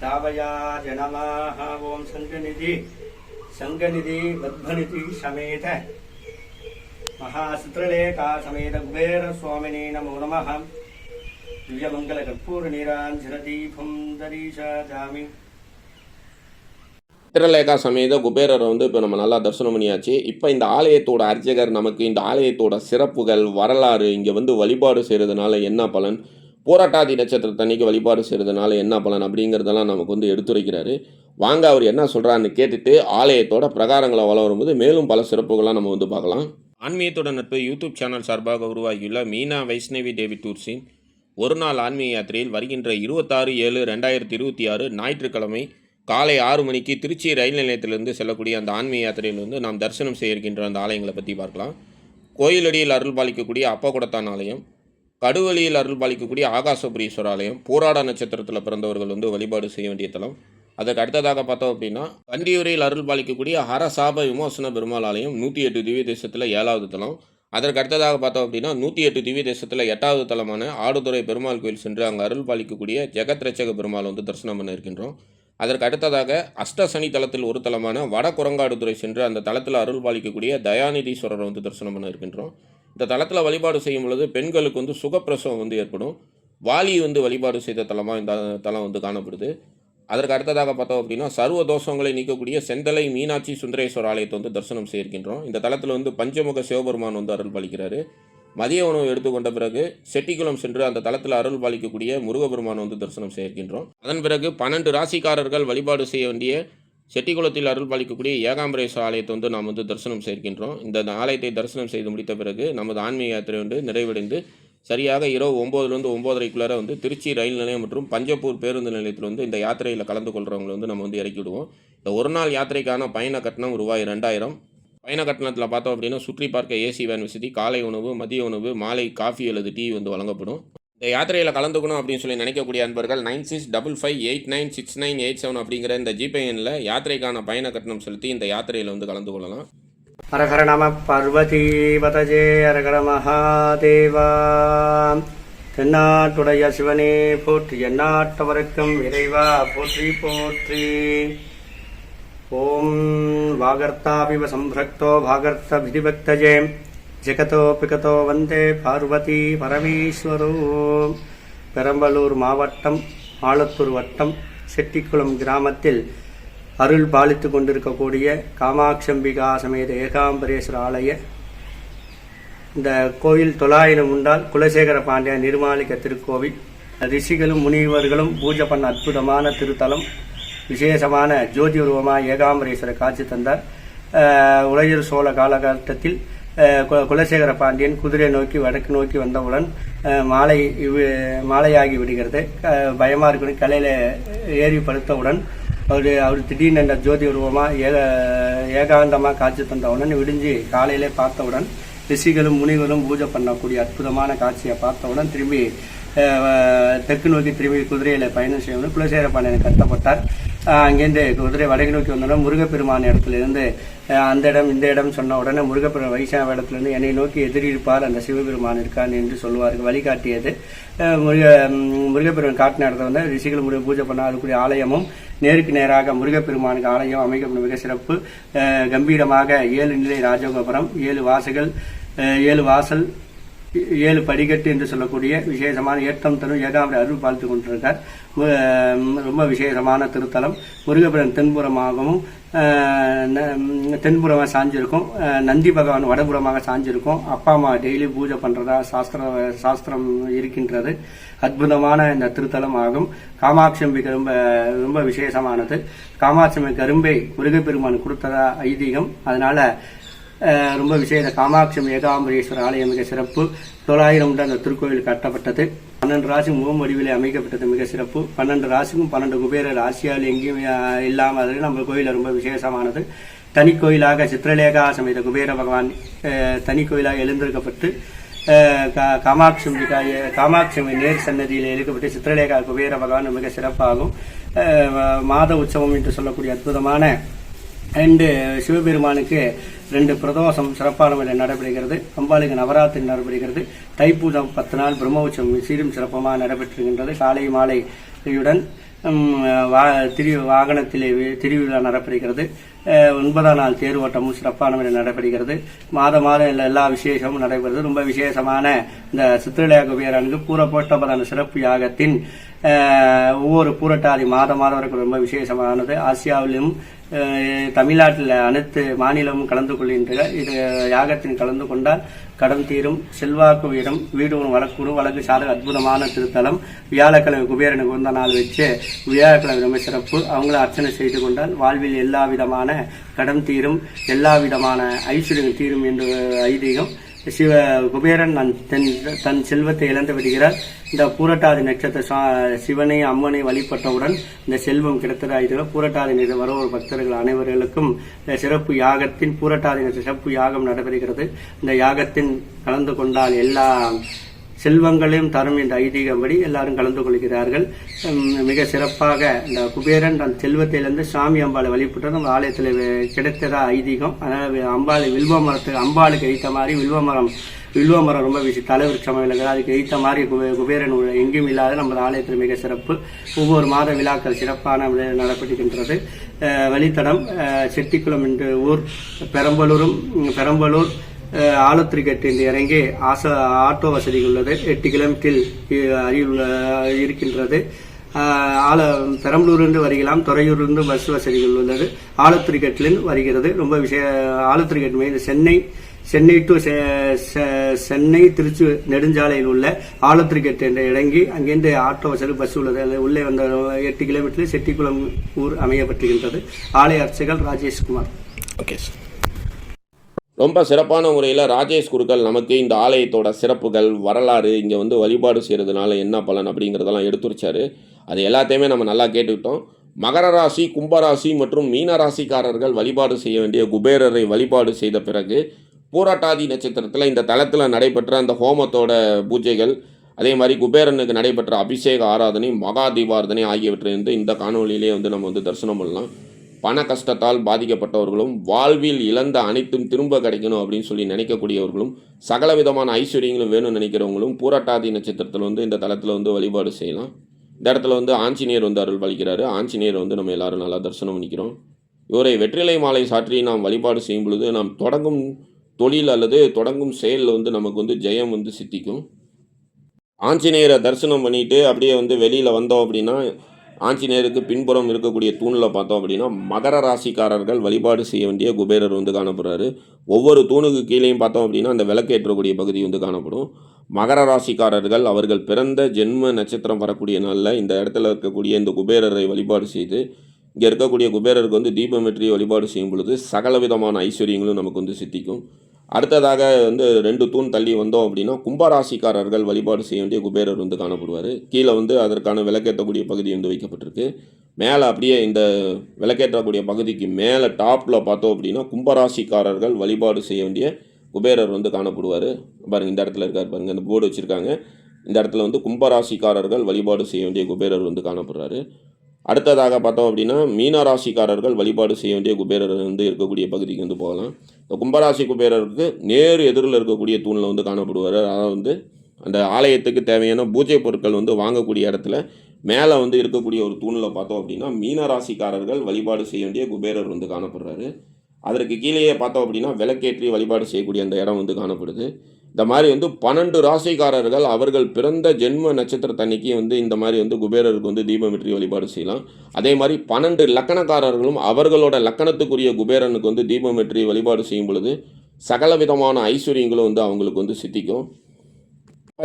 தாவயாஜ நமः. ஓம் சங்கநிதி பத்மநிதி சமேத மகாசித்ரலேகா சமேத குபேர சுவாமினே நமோ நமः. திவ்யமங்கல கற்பூர நீராஞ்சன தீபம் தரிசயாமி. சித்திரலேகா சமேத குபேரரை வந்து இப்போ நம்ம நல்லா தரிசனம் பண்ணியாச்சு. இப்போ இந்த ஆலயத்தோட அர்ச்சகர் நமக்கு இந்த ஆலயத்தோட சிறப்புகள், வரலாறு, இங்கே வந்து வழிபாடு செய்கிறதுனால என்ன பலன், பூரட்டாதி நட்சத்திரத்தன்னைக்கு வழிபாடு செய்கிறதுனால என்ன பலன் அப்படிங்கிறதெல்லாம் நமக்கு வந்து எடுத்துரைக்கிறாரு. வாங்க அவர் என்ன சொல்கிறான்னு கேட்டுட்டு ஆலயத்தோட பிரகாரங்களை வளரும்போது மேலும் பல சிறப்புகள்லாம் நம்ம வந்து பார்க்கலாம். ஆன்மீகத்தோட நட்பு யூடியூப் சேனல் சார்பாக உருவாகியுள்ள மீனா வைஷ்ணவி தேவி டூர்ஸின் ஒரு நாள் ஆன்மீக யாத்திரையில் வருகின்ற 26/7/2026 ஞாயிற்றுக்கிழமை காலை 6 மணிக்கு திருச்சி ரயில் நிலையத்திலிருந்து செல்லக்கூடிய அந்த ஆன்மீக யாத்திரையில் வந்து நாம் தரிசனம் செய்ய இருக்கின்ற அந்த ஆலயங்களை பற்றி பார்க்கலாம். கோயிலடியில் அருள் பாலிக்கக்கூடிய அப்பகுடத்தான் ஆலயம், கடுவழியில் அருள் பாலிக்கக்கூடிய ஆகாசபுரீஸ்வரர் ஆலயம், பூராட நட்சத்திரத்தில் பிறந்தவர்கள் வந்து வழிபாடு செய்ய வேண்டிய தலம். அதற்கு அடுத்ததாக பார்த்தோம் அப்படின்னா கண்டியூரில் அருள் பாலிக்கக்கூடிய ஹரசாப விமோசன பெருமாள் ஆலயம் 108 திவ்ய தேசத்தில் 7வது தலம். அதற்கு அடுத்ததாக பார்த்தோம் அப்படின்னா 108 திவ்ய தேசத்தில் 8வது தலமான ஆடுதுறை பெருமாள் கோயில் சென்று அங்கே அருள் பாலிக்கக்கூடிய ஜெகத் ரட்சக பெருமாள் வந்து தரிசனம் பண்ண இருக்கின்றோம். அதற்கு அடுத்ததாக அஷ்டசனி தலத்தில் ஒரு தலமான வட குரங்காடுதுறை சென்று அந்த தலத்தில் அருள் பாலிக்கக்கூடிய தயாநிதீஸ்வரரை வந்து தரிசனம் பண்ண இருக்கின்றோம். இந்த தலத்தில் வழிபாடு செய்யும் பொழுது பெண்களுக்கு வந்து சுகப்பிரசவம் வந்து ஏற்படும். வாலி வந்து வழிபாடு செய்த தலமாக இந்த தலம் வந்து காணப்படுது. அதற்கு அடுத்ததாக பார்த்தோம் அப்படின்னா சர்வ தோஷங்களை நீக்கக்கூடிய செந்தலை மீனாட்சி சுந்தரேஸ்வரர் ஆலயத்தை வந்து தரிசனம் செய்திருக்கின்றோம். இந்த தலத்தில் வந்து பஞ்சமுக சிவபெருமான் வந்து அருள் பாலிக்கிறாரு. மதிய உணவு எடுத்துக்கொண்ட பிறகு செட்டிக்குளம் சென்று அந்த தலத்தில் அருள் பாலிக்கக்கூடிய முருகபெருமான் வந்து தரிசனம் செய்திருக்கின்றோம். அதன் பிறகு 12 ராசிக்காரர்கள் வழிபாடு செய்ய வேண்டிய செட்டிக்குளத்தில் அருள் பாலிக்கக்கூடிய ஏகாம்பரேஸ்வரர் ஆலயத்தை வந்து நாம் வந்து தரிசனம் செய்திருக்கின்றோம். இந்த ஆலயத்தை தரிசனம் செய்து முடித்த பிறகு நமது ஆன்மீக யாத்திரை வந்து நிறைவடைந்து சரியாக இரவு 9லிருந்து 9:30க்குள்ளார வந்து திருச்சி ரயில் நிலையம் மற்றும் பஞ்சப்பூர் பேருந்து நிலையத்தில் வந்து இந்த யாத்திரையில் கலந்து கொள்கிறவங்களை வந்து நம்ம வந்து இறக்கிவிடுவோம். இந்த ஒரு நாள் யாத்திரைக்கான பயண கட்டணம் ரூபாய் 2000. பயண கட்டணத்தில் பார்த்தோம் அப்படின்னா சுற்றி பார்க்க ஏசி வேன் வசதி, காலை உணவு, மதிய உணவு, மாலை காஃபி அல்லது டீ வந்து வழங்கப்படும். இந்த யாத்திரையில் கலந்துக்கணும் அப்படின்னு சொல்லி நினைக்கக்கூடிய அன்பர்கள் 9655896987 அப்படிங்கிற இந்த ஜிபே எண்ணில் யாத்திரைக்கான பயண கட்டணம் செலுத்தி இந்த யாத்திரையில் வந்து கலந்து கொள்ளலாம். ஹரஹர நம பார்வதி பதஜே ஹரஹர மகாதேவா. தென்னாட்டுடைய சிவனே போற்றி, எந்நாட்டவருக்கும் இறைவா போற்றி போற்றி. ஓம் வாகர்த்தாபிவ சம்பிரக்தோ வாகர்த்த விதிபக்தஜே ஜெகதோ பிகதோ வந்தே பார்வதி பரமேஸ்வரோ. பெரம்பலூர் மாவட்டம் ஆலத்தூர் வட்டம் செட்டிக்குளம் கிராமத்தில் அருள் பாலித்து கொண்டிருக்கக்கூடிய காமாட்சம்பிகா சமேத ஏகாம்பரேஸ்வரர் ஆலய இந்த கோவில் 900 உண்டால் குலசேகர பாண்டிய நிர்மாலிக திருக்கோவில். ரிஷிகளும் முனிவர்களும் பூஜை பண்ண அற்புதமான திருத்தலம். விசேஷமான ஜோதி உருவமாக ஏகாம்பரேஸ்வரர் காட்சி தந்தார். உலகியர் சோழ காலகட்டத்தில் குலசேகர பாண்டியன் குதிரை நோக்கி வடக்கு நோக்கி வந்தவுடன் மாலையாகி விடுகிறது. பயமாக இருக்கணும். கலையில் ஏறி படுத்தவுடன் அவர் திடீர்னு என்ற ஜோதி உருவமாக ஏகாந்தமாக காட்சி தந்தவுடன் விடிஞ்சு காலையிலே பார்த்தவுடன் ரிஷிகளும் முனிகளும் பூஜை பண்ணக்கூடிய அற்புதமான காட்சியை பார்த்தவுடன் திரும்பி தெற்கு நோக்கி திரும்பி குதிரையில் பயணம் செய்யணும். குலசேகர பாண்டியன் கட்டப்பட்டார். அங்கேருந்து குதிரை வடக்கு நோக்கி வந்தவுடன் முருகப்பெருமான இடத்துலேருந்து அந்த இடம் இந்த இடம் சொன்ன உடனே முருகப்பெருமான் வைஷ்ணவ இடத்துலேருந்து என்னை நோக்கி எதிரிருப்பார் அந்த சிவபெருமான் இருக்கான் என்று சொல்லுவார்கள். வழிகாட்டியது முருகப்பெருமான் காட்டின இடத்துல வந்து ரிஷிகள் முருக பூஜை பண்ண அதுக்குரிய ஆலயமும் நேருக்கு நேராக முருகப்பெருமானுக்கு ஆலயம் அமைக்கப்படும் மிக சிறப்பு. கம்பீரமாக 7 நிலை ராஜகோபுரம், 7 வாசல், 7 படிக்கட்டு என்று சொல்லக்கூடிய விசேஷமான ஏற்றம் தரும் ஏகாம்பரி அருள் பார்த்து கொண்டிருக்கார். ரொம்ப விசேஷமான திருத்தலம். முருகபுரம் தென்புறமாகவும் தென்புறமாக சாஞ்சிருக்கும். நந்தி பகவான் வடபுறமாக சாஞ்சிருக்கும். அப்பா அம்மா டெய்லி பூஜை பண்ணுறதா சாஸ்திரம் இருக்கின்றது. அற்புதமான இந்த திருத்தலம் ஆகும். காமாட்சி அம்பிக்கு ரொம்ப விசேஷமானது. காமாட்சி அம்பி கரும்பை முருகப்பெருமான் கொடுத்ததா ஐதீகம். அதனால ரொம்ப விசேஷ காமாட்சி ஏகாம்பரேஸ்வரர் ஆலயம் மிக சிறப்பு. 900 அந்த திருக்கோயில் கட்டப்பட்டது. 12 ராசி முகம் வடிவிலே அமைக்கப்பட்டது மிக சிறப்பு. 12 ராசிக்கும் 12 குபேரர் ராசியால் எங்கேயும் இல்லாமல் நம்ம கோயில் ரொம்ப விசேஷமானது. தனி கோயிலாக சித்திரலேகா சமேத குபேர பகவான் தனி கோயிலாக எழுந்திருக்கப்பட்டு காமாட்சி நேர் சன்னதியில் எழுக்கப்பட்டு சித்திரலேகா குபேர பகவான் மிக சிறப்பாகும். மாத உற்சவம் என்று சொல்லக்கூடிய அற்புதமான 2 சிவபெருமானுக்கு 2 பிரதோஷம் சிறப்பான முறையில் நடைபெறுகிறது. அம்பாளுக்கு நவராத்திரி நடைபெறுகிறது. தைப்பூசம் 10 நாள் பிரம்மோற்சவம் சீரும் சிறப்பமாக நடைபெற்றிருக்கின்றது. காலை மாலையுடன் வாகனத்திலே திருவிழா நடைபெறுகிறது. 9ஆம் நாள் தேர் ஓட்டமும் சிறப்பான முறையில் நடைபெறுகிறது. மாதம் எல்லா விசேஷமும் நடைபெறுகிறது. ரொம்ப விசேஷமான இந்த சித்திரலேகா குபேரனுக்கு பூரபோஷ்டபதான சிறப்பு யாகத்தின் ஒவ்வொரு பூரட்டாதி மாதம் வரைக்கும் ரொம்ப விசேஷமானது. ஆசியாவிலும் தமிழ்நாட்டில் அனைத்து மாநிலமும் கலந்து கொள்கின்ற இது யாகத்தின் கலந்து கொண்டால் கடன் தீரும், செல்வாக்கு உயரும், வீடு வழக்கூடும், வழக்கு சாதக அற்புதமான திருத்தலம். வியாழக்கிழமை குபேரனுக்கு வந்த நாள் வச்சு வியாழக்கிழமை ரொம்ப சிறப்பு. அவங்கள அர்ச்சனை செய்து கொண்டால் வாழ்வில் எல்லா விதமான கடன் தீரும், எல்லா விதமான ஐஸ்வர்யங்கள் தீரும் என்று ஐதீகம். குபேரன் தன் செல்வத்தை இழந்து விடுகிறார். இந்த பூரட்டாதி நட்சத்திர சிவனை அம்மனை வழிபட்டவுடன் இந்த செல்வம் கிடைத்ததாக பூரட்டாதி வருவோர் பக்தர்கள் அனைவர்களுக்கும் சிறப்பு யாகத்தின் பூரட்டாதி சிறப்பு யாகம் நடைபெறுகிறது. இந்த யாகத்தின் கலந்து கொண்டால் எல்லா செல்வங்களையும் தரும் என்ற ஐதீகம்படி எல்லாரும் கலந்து கொள்கிறார்கள். மிக சிறப்பாக இந்த குபேரன் தன் செல்வத்திலிருந்து சாமி அம்பாளை வழிபட்டு நம்ம ஆலயத்தில் கிடைத்ததா ஐதீகம். அதனால் அம்பாளுக்கு எய்த்த மாதிரி வில்வமரம் ரொம்ப தலைவிருட்சமாக விளங்குது. அதுக்கு எய்த்த மாதிரி குபேரன் எங்கேயும் இல்லாத நம்ம ஆலயத்தில் மிக சிறப்பு. ஒவ்வொரு மாத விழாக்கள் சிறப்பான நடைபெறுகின்றது. வழித்தடம் செட்டிக்குளம் என்ற ஊர், பெரம்பலூர் ஆலத்திரிக்கட்டு என்று இறங்கி ஆட்டோ வசதிகள் உள்ளது. 8 கிலோமீட்டர் அருகில் இருக்கின்றது. பெரம்பலூரிலிருந்து வருகலாம். துறையூரிலிருந்து பஸ் வசதிகள் உள்ளது. ஆலத்திரிக்கட்டிலிருந்து வருகிறது. ரொம்ப ஆலத்திரிக்கட்டு மீது சென்னை திருச்சி நெடுஞ்சாலையில் உள்ள ஆலத்திரிக்கட்டு என்று இறங்கி அங்கிருந்து ஆட்டோ வசதி பஸ் உள்ளது. உள்ளே வந்த 8 கிலோமீட்டரில் செட்டிக்குளம் ஊர் அமையப்பட்டிருக்கின்றது. ஆலய அர்ச்சகர் ராஜேஷ்குமார். Okay sir. ரொம்ப சிறப்பான முறையில் ராஜேஷ் குருக்கள் நமக்கு இந்த ஆலயத்தோட சிறப்புகள், வரலாறு, இங்கே வந்து வழிபாடு செய்கிறதுனால என்ன பலன் அப்படிங்கிறதெல்லாம் எடுத்துரைச்சாரு. அது எல்லாத்தையுமே நம்ம நல்லா கேட்டுக்கிட்டோம். மகர ராசி, கும்பராசி மற்றும் மீன ராசிக்காரர்கள் வழிபாடு செய்ய வேண்டிய குபேரரை வழிபாடு செய்த பிறகு பூரட்டாதி நட்சத்திரத்தில் இந்த தலத்தில் நடைபெற்ற அந்த ஹோமத்தோட பூஜைகள், அதே மாதிரி குபேரனுக்கு நடைபெற்ற அபிஷேக ஆராதனை, மகா தீபாராதனை ஆகியவற்றை வந்து இந்த காணொலியிலே வந்து நம்ம வந்து தரிசனம் பண்ணலாம். பண கஷ்டத்தால் பாதிக்கப்பட்டவர்களும் வாழ்வில் இழந்த அனைத்தும் திரும்ப கிடைக்கணும் அப்படின்னு சொல்லி நினைக்கக்கூடியவர்களும் சகல விதமான ஐஸ்வர்யங்களும் வேணும்னு நினைக்கிறவங்களும் பூரட்டாதி நட்சத்திரத்தில் வந்து இந்த தலத்தில் வந்து வழிபாடு செய்யலாம். இந்த இடத்துல வந்து ஆஞ்சநேயர் வந்து அருள் பாலிக்கிறாரு. ஆஞ்சநேயர் வந்து நம்ம எல்லாரும் நல்லா தரிசனம் பண்ணிக்கிறோம். இவரை வெற்றிலை மாலை சாற்றி நாம் வழிபாடு செய்யும் பொழுது நாம் தொடங்கும் தொழில் அல்லது தொடங்கும் செயலில் வந்து நமக்கு வந்து ஜெயம் வந்து சித்திக்கும். ஆஞ்சநேயரை தரிசனம் பண்ணிட்டு அப்படியே வந்து வெளியில் வந்தோம் அப்படின்னா ஆஞ்சநேயருக்கு பின்புறம் இருக்கக்கூடிய தூணில் பார்த்தோம் அப்படின்னா மகர ராசிக்காரர்கள் வழிபாடு செய்ய வேண்டிய குபேரர் வந்து காணப்படுறாரு. ஒவ்வொரு தூணுக்கு கீழேயும் பார்த்தோம் அப்படின்னா அந்த விளக்கேற்றக்கூடிய பகுதி வந்து காணப்படும். மகர ராசிக்காரர்கள் அவர்கள் பிறந்த ஜென்ம நட்சத்திரம் வரக்கூடிய நாளில் இந்த இடத்துல இருக்கக்கூடிய இந்த குபேரரை வழிபாடு செய்து இங்கே இருக்கக்கூடிய குபேரருக்கு வந்து தீபமேற்றி வழிபாடு செய்யும் பொழுது சகல விதமான ஐஸ்வர்யங்களும் நமக்கு வந்து சித்திக்கும். அடுத்ததாக வந்து 2 தூண் தள்ளி வந்தோம் அப்படின்னா கும்பராசிக்காரர்கள் வழிபாடு செய்ய வேண்டிய குபேரர் வந்து காணப்படுவார். கீழே வந்து அதற்கான விளக்கேற்றக்கூடிய பகுதி வந்து வைக்கப்பட்டிருக்கு. மேலே அப்படியே இந்த விளக்கேற்றக்கூடிய பகுதிக்கு மேலே டாப்பில் பார்த்தோம் அப்படின்னா கும்பராசிக்காரர்கள் வழிபாடு செய்ய வேண்டிய குபேரர் வந்து காணப்படுவார். பாருங்கள், இந்த இடத்துல இருக்கார் பாருங்கள், இந்த போர்டு வச்சுருக்காங்க. இந்த இடத்துல வந்து கும்பராசிக்காரர்கள் வழிபாடு செய்ய வேண்டிய குபேரர் வந்து காணப்படுறாரு. அடுத்ததாக பார்த்தோம் அப்படின்னா மீனராசிக்காரர்கள் வழிபாடு செய்ய வேண்டிய குபேரர் வந்து இருக்கக்கூடிய பகுதிக்கு வந்து போகலாம். இந்த கும்பராசி குபேரருக்கு நேர் எதிரில் இருக்கக்கூடிய தூணில் வந்து காணப்படுவார். அதாவது வந்து அந்த ஆலயத்துக்கு தேவையான பூஜை பொருட்கள் வந்து வாங்கக்கூடிய இடத்துல மேலே வந்து இருக்கக்கூடிய ஒரு தூணில் பார்த்தோம் அப்படின்னா மீனராசிக்காரர்கள் வழிபாடு செய்ய வேண்டிய குபேரர் வந்து காணப்படுறாரு. அதற்கு கீழேயே பார்த்தோம் அப்படின்னா விளக்கேற்றி வழிபாடு செய்யக்கூடிய அந்த இடம் வந்து காணப்படுது. இந்த மாதிரி வந்து 12 ராசிக்காரர்கள் அவர்கள் பிறந்த ஜென்ம நட்சத்திரத்தன்னைக்கு வந்து இந்த மாதிரி வந்து குபேரருக்கு வந்து தீபமேற்றி வழிபாடு செய்யலாம். அதே மாதிரி 12 லக்கணக்காரர்களும் அவர்களோட லக்கணத்துக்குரிய குபேரனுக்கு வந்து தீபமேற்றி வழிபாடு செய்யும் பொழுது சகல விதமான ஐஸ்வர்யங்களும் வந்து அவங்களுக்கு வந்து சித்திக்கும்.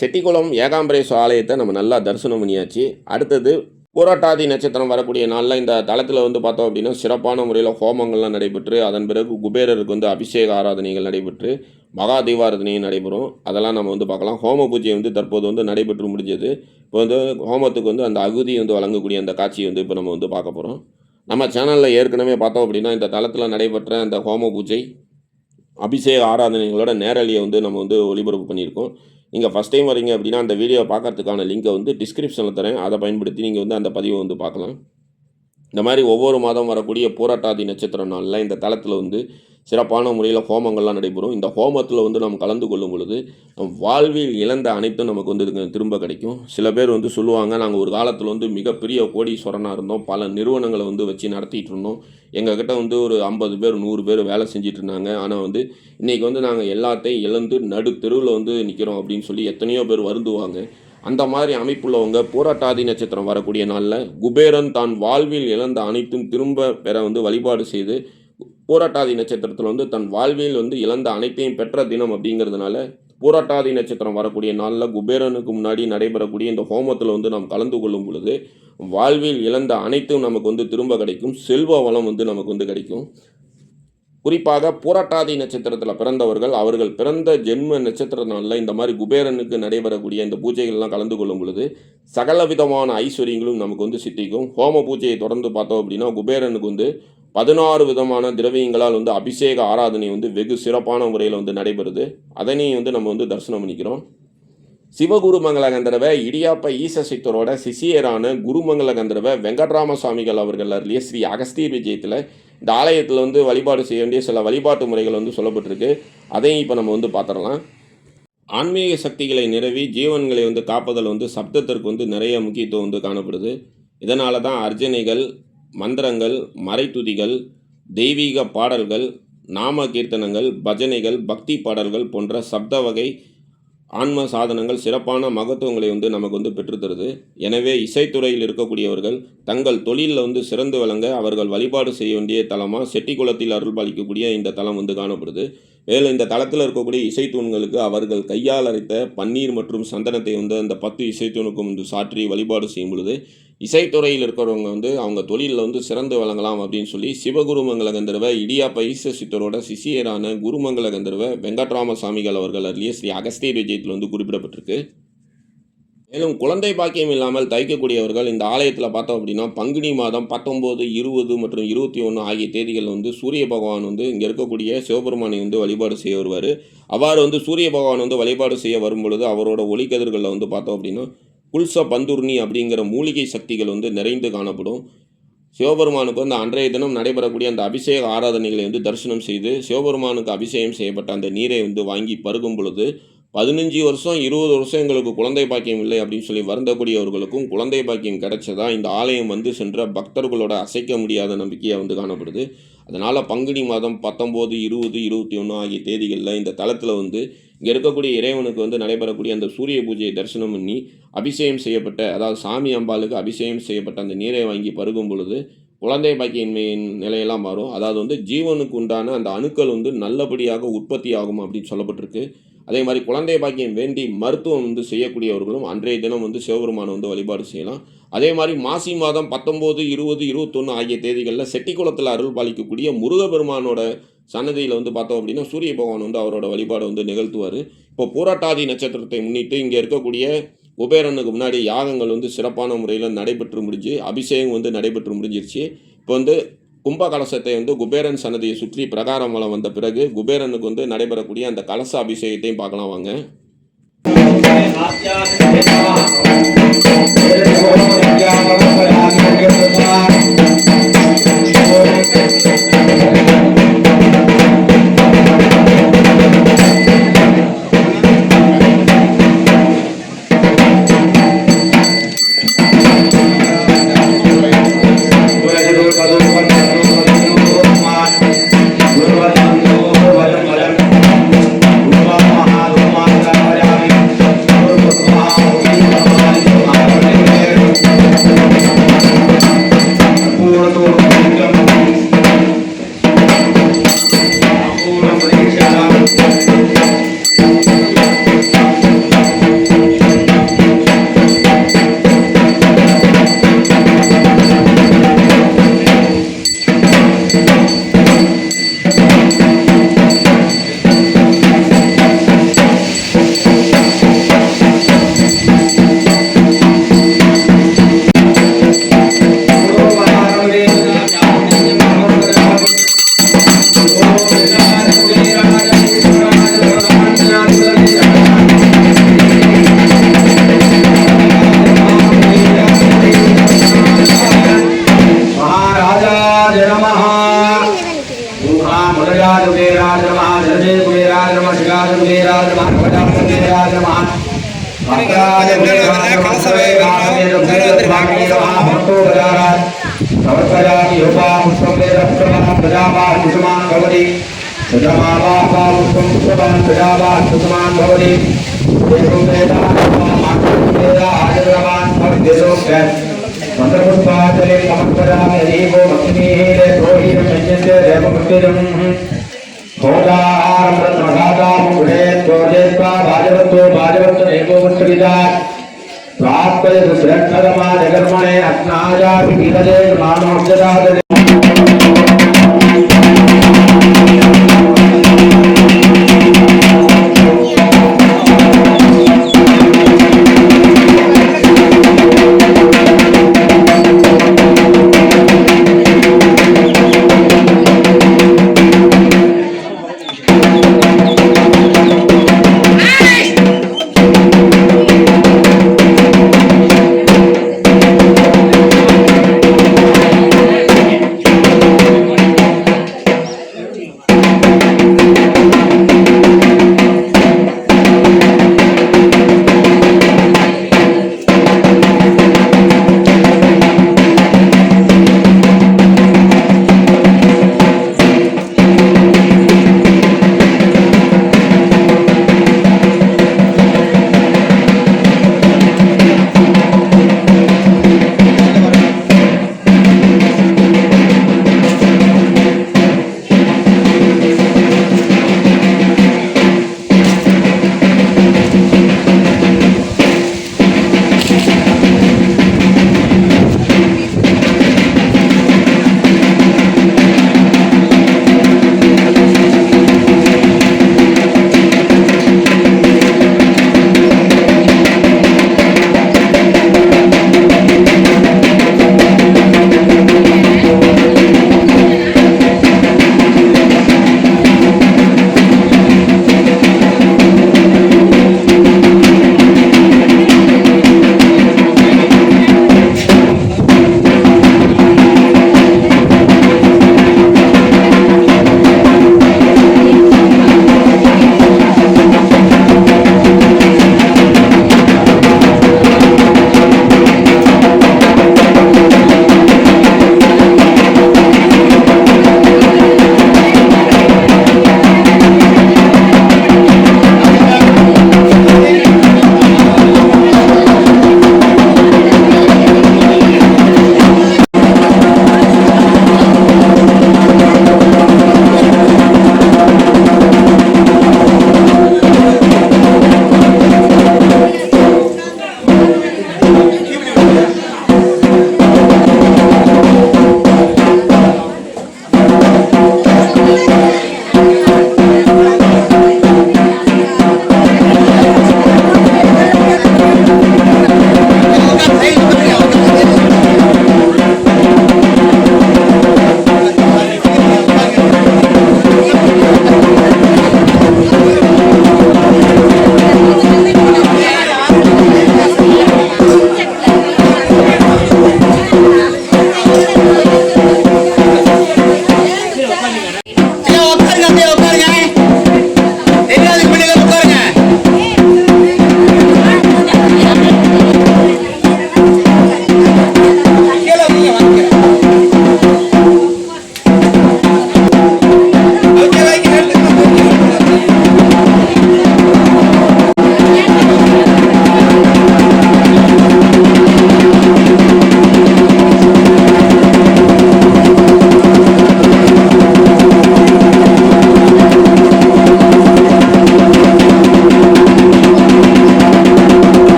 செட்டிக்குளம் ஏகாம்பரேஸ்வரர் ஆலயத்தை நம்ம நல்லா தரிசனம் பண்ணியாச்சு. அடுத்தது பூரட்டாதி நட்சத்திரம் வரக்கூடிய நாளில் இந்த தளத்தில் வந்து பார்த்தோம் அப்படின்னா சிறப்பான முறையில் ஹோமங்கள்லாம் நடைபெற்று அதன் பிறகு குபேரருக்கு வந்து அபிஷேக ஆராதனைகள் நடைபெற்று மகா தீபாராதனையும் நடைபெறும். அதெல்லாம் நம்ம வந்து பார்க்கலாம். ஹோம பூஜை வந்து தற்போது வந்து நடைபெற்று முடிஞ்சது. இப்போ வந்து ஹோமத்துக்கு வந்து அந்த அகுதி வந்து வழங்கக்கூடிய அந்த காட்சியை வந்து இப்போ நம்ம வந்து பார்க்க போகிறோம். நம்ம சேனலில் ஏற்கனவே பார்த்தோம் அப்படின்னா இந்த தளத்தில் நடைபெற்ற அந்த ஹோம பூஜை அபிஷேக ஆராதனைகளோட நேரலையை வந்து நம்ம வந்து ஒளிபரப்பு பண்ணியிருக்கோம். நீங்கள் ஃபஸ்ட் டைம் வரீங்க அப்படின்னா அந்த வீடியோ பார்க்கறதுக்கான லிங்கை வந்து டிஸ்கிரிப்ஷனில் தரேன். அதை பயன்படுத்தி நீங்கள் வந்து அந்த பதிவை வந்து பார்க்கலாம். இந்த மாதிரி ஒவ்வொரு மாதம் வரக்கூடிய பூரட்டாதி நட்சத்திர நாளில் இந்த தளத்தில் வந்து சிறப்பான முறையில் ஹோமங்கள்லாம் நடைபெறும். இந்த ஹோமத்தில் வந்து நம்ம கலந்து கொள்ளும் பொழுது நம் வாழ்வில் இழந்த அனைத்தும் நமக்கு வந்து திரும்ப கிடைக்கும். சில பேர் வந்து சொல்லுவாங்க, நாங்கள் ஒரு காலத்தில் வந்து மிகப்பெரிய கோடீஸ்வரனாக இருந்தோம், பல நிறுவனங்களை வந்து வச்சு நடத்திட்டு இருந்தோம், எங்ககிட்ட வந்து ஒரு 50 பேர் 100 பேர் வேலை செஞ்சுட்டு இருந்தாங்க, ஆனால் வந்து இன்றைக்கி வந்து நாங்கள் எல்லாத்தையும் இழந்து நடு தெருவில் வந்து நிற்கிறோம் அப்படின்னு சொல்லி எத்தனையோ பேர் வருந்துவாங்க. அந்த மாதிரி அமைப்புள்ளவங்க பூரட்டாதி நட்சத்திரம் வரக்கூடிய நாளில் குபேரன் தான் வாழ்வில் இழந்த அனைத்தும் திரும்ப பெற வந்து வழிபாடு செய்து பூரட்டாதி நட்சத்திரத்தில் வந்து தன் வாழ்வில் வந்து இழந்த அனைத்தையும் பெற்ற தினம் அப்படிங்கிறதுனால பூரட்டாதி நட்சத்திரம் வரக்கூடிய நாளில் குபேரனுக்கு முன்னாடி நடைபெறக்கூடிய இந்த ஹோமத்தில் வந்து நாம் கலந்து கொள்ளும் பொழுது வாழ்வில் இழந்த அனைத்தும் நமக்கு வந்து திரும்ப கிடைக்கும். செல்வ வளம் வந்து நமக்கு வந்து கிடைக்கும். குறிப்பாக பூரட்டாதி நட்சத்திரத்தில் பிறந்தவர்கள் அவர்கள் பிறந்த ஜென்ம நட்சத்திர நாளில் இந்த மாதிரி குபேரனுக்கு நடைபெறக்கூடிய இந்த பூஜைகள்லாம் கலந்து கொள்ளும் பொழுது சகல விதமான ஐஸ்வர்யங்களும் நமக்கு வந்து சித்திக்கும். ஹோம பூஜையை தொடர்ந்து பார்த்தோம் அப்படின்னா குபேரனுக்கு வந்து 16 விதமான திரவியங்களால் வந்து அபிஷேக ஆராதனை வந்து வெகு சிறப்பான முறையில் வந்து நடைபெறுது. அதனையும் வந்து நம்ம வந்து தரிசனம் பண்ணிக்கிறோம். சிவகுருமங்கல கந்தர்வ இடியாப்ப ஈச சித்தரோட சிஷியரான குருமங்கல கந்தர்வ வெங்கட்ராம சுவாமிகள் அவர்கள் அருளிய ஸ்ரீ அகஸ்தீர் விஜயத்தில் இந்த ஆலயத்தில் வந்து வழிபாடு செய்ய வேண்டிய சில வழிபாட்டு முறைகள் வந்து சொல்லப்பட்டிருக்கு. அதையும் இப்போ நம்ம வந்து பார்த்துடலாம். ஆன்மீக சக்திகளை நிறுவி ஜீவன்களை வந்து காப்பதில் வந்து சப்தத்திற்கு வந்து நிறைய முக்கியத்துவம் வந்து காணப்படுது. இதனால தான் அர்ச்சனைகள், மந்திரங்கள், மறைத்துதிகள், தெய்வீக பாடல்கள், நாம கீர்த்தனங்கள், பஜனைகள், பக்தி பாடல்கள் போன்ற சப்த வகை ஆன்ம சாதனங்கள் சிறப்பான மகத்துவங்களை வந்து நமக்கு வந்து பெற்றுத்தருது. எனவே இசைத்துறையில் இருக்கக்கூடியவர்கள் தங்கள் தொழிலில் வந்து சிறந்து விளங்க அவர்கள் வழிபாடு செய்ய வேண்டிய தலமாக செட்டிக்குளத்தில் அருள்பாலிக்கக்கூடிய இந்த தலம் வந்து காணப்படுது. மேலும் இந்த தளத்தில் இருக்கக்கூடிய இசைத்தூண்களுக்கு அவர்கள் கையால் அரைத்த பன்னீர் மற்றும் சந்தனத்தை வந்து அந்த 10 இசைத்தூணுக்கும் வந்து சாற்றி வழிபாடு செய்யும் பொழுது இசைத்துறையில் இருக்கிறவங்க வந்து அவங்க தொழிலில் வந்து சிறந்து விளங்கலாம் அப்படின்னு சொல்லி சிவகுருமங்கல கந்தர்வ இடியாப்ப ஈச சித்தரோட சிஷியரான குருமங்கல கந்தர்வ வெங்கட்ராம சுவாமிகள் அவர்கள் அருளிய ஸ்ரீ அகஸ்தீர் விஜயத்தில் வந்து குறிப்பிடப்பட்டிருக்கு. மேலும் குழந்தை பாக்கியம் இல்லாமல் தவிக்கக்கூடியவர்கள் இந்த ஆலயத்தில் பார்த்தோம் அப்படின்னா பங்குனி மாதம் 19, 20 மற்றும் 21 ஆகிய தேதிகளில் வந்து சூரிய பகவான் வந்து இங்கே இருக்கக்கூடிய சிவபெருமானை வந்து வழிபாடு செய்ய வருவார். அவ்வாறு வந்து சூரிய பகவான் வந்து வழிபாடு செய்ய வரும் பொழுது அவரோட ஒளிக்கதிர்களில் வந்து பார்த்தோம் அப்படின்னா குல்ச பந்துர்ணி அப்படிங்கிற மூலிகை சக்திகள் வந்து நிறைந்து காணப்படும். சிவபெருமானுக்கு வந்து அன்றைய தினம் நடைபெறக்கூடிய அந்த அபிஷேக ஆராதனைகளை வந்து தரிசனம் செய்து சிவபெருமானுக்கு அபிஷேகம் செய்யப்பட்ட அந்த நீரை வந்து வாங்கி பருகும் பொழுது 15 வருஷம் 20 வருஷம் எங்களுக்கு குழந்தை பாக்கியம் இல்லை அப்படின்னு சொல்லி வருந்தக்கூடியவர்களுக்கும் குழந்தை பாக்கியம் கிடைச்சதா இந்த ஆலயம் வந்து சென்ற பக்தர்களோட அசைக்க முடியாத நம்பிக்கையாக வந்து காணப்படுது. அதனால் பங்குனி மாதம் 19, 20, 21 ஆகிய தேதிகளில் இந்த தளத்தில் வந்து இங்கே இருக்கக்கூடிய இறைவனுக்கு வந்து நடைபெறக்கூடிய அந்த சூரிய பூஜையை தரிசனம் பண்ணி அபிஷேகம் செய்யப்பட்ட, அதாவது சாமி அம்பாளுக்கு அபிஷேகம் செய்யப்பட்ட அந்த நீரை வாங்கி பருகும் பொழுது குழந்தை பாக்கியன்மையின் நிலையெல்லாம் மாறும். அதாவது வந்து ஜீவனுக்கு உண்டான அந்த அணுக்கள் வந்து நல்லபடியாக உற்பத்தி ஆகும் அப்படின்னு சொல்லப்பட்டிருக்கு. அதே மாதிரி குழந்தை பாக்கியம் வேண்டி மருத்துவம் வந்து செய்யக்கூடியவர்களும் அன்றைய தினம் வந்து சிவபெருமானை வந்து வழிபாடு செய்யலாம். அதே மாதிரி மாசி மாதம் 19, 20, 21 ஆகிய தேதிகளில் செட்டிக்குளத்தில் அருள் பாலிக்கக்கூடிய முருகப்பெருமானோட சன்னதியில் வந்து பார்த்தோம் அப்படின்னா சூரிய பகவான் வந்து அவரோட வழிபாடை வந்து நிகழ்த்துவார். இப்போ பூரட்டாதி நட்சத்திரத்தை முன்னிட்டு இங்கே இருக்கக்கூடிய குபேரனுக்கு முன்னாடி யாகங்கள் வந்து சிறப்பான முறையில் நடைபெற்று முடிஞ்சு அபிஷேகம் வந்து நடைபெற்று முடிஞ்சிருச்சு. இப்போ வந்து கும்ப கலசத்தை வந்து குபேரன் சன்னதியை சுற்றி பிரகாரம் வலம் வந்த பிறகு குபேரனுக்கு வந்து நடைபெறக்கூடிய அந்த கலச அபிஷேகத்தையும் பார்க்கலாம் வாங்க.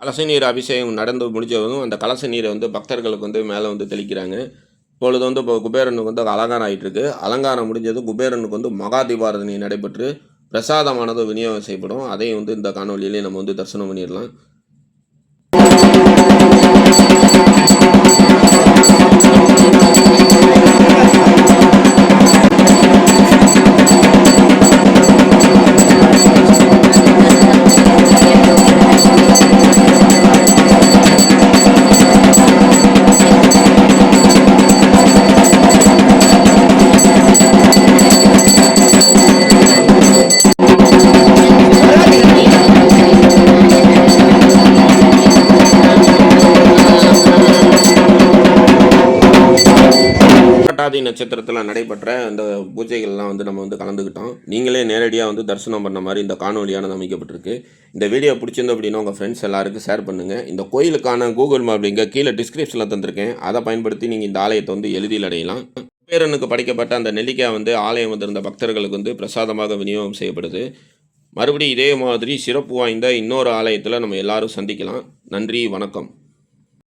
கலச நீர் அபிஷேகம் நடந்து முடிஞ்சதும் அந்த கலச நீரை வந்து பக்தர்களுக்கு வந்து மேலே வந்து தெளிக்கிறாங்க. இப்பொழுது வந்து இப்போ குபேரனுக்கு வந்து அலங்காரம் ஆகிட்டுருக்கு. அலங்காரம் முடிஞ்சதும் குபேரனுக்கு வந்து மகா தீபாராதனை நடைபெற்று பிரசாதமானது விநியோகம் செய்யப்படும். அதையும் வந்து இந்த காணொலியிலே நம்ம வந்து தரிசனம் பண்ணிடலாம். புரட்டாதி நட்சத்திரத்தில் நடைபெற்ற இந்த பூஜைகள்லாம் வந்து நம்ம வந்து கலந்துக்கிட்டோம். நீங்களே நேரடியாக வந்து தரிசனம் பண்ண மாதிரி இந்த காணொலியானது அமைக்கப்பட்டிருக்கு. இந்த வீடியோ பிடிச்சிருந்தோம் அப்படின்னா உங்கள் ஃப்ரெண்ட்ஸ் எல்லாருக்கும் ஷேர் பண்ணுங்கள். இந்த கோயிலுக்கான கூகுள் மேப் இங்கே கீழே டிஸ்கிரிப்ஷனில் தந்திருக்கேன். அதை பயன்படுத்தி நீங்கள் இந்த ஆலயத்தை வந்து எளிதில் அடையலாம். குபேரனுக்கு படைக்கப்பட்ட அந்த நெல்லிக்காய் வந்து ஆலயம் வந்திருந்த பக்தர்களுக்கு வந்து பிரசாதமாக விநியோகம் செய்யப்படுது. மறுபடியும் இதே மாதிரி சிறப்பு வாய்ந்த இன்னொரு ஆலயத்தில் நம்ம எல்லாரும் சந்திக்கலாம். நன்றி, வணக்கம்.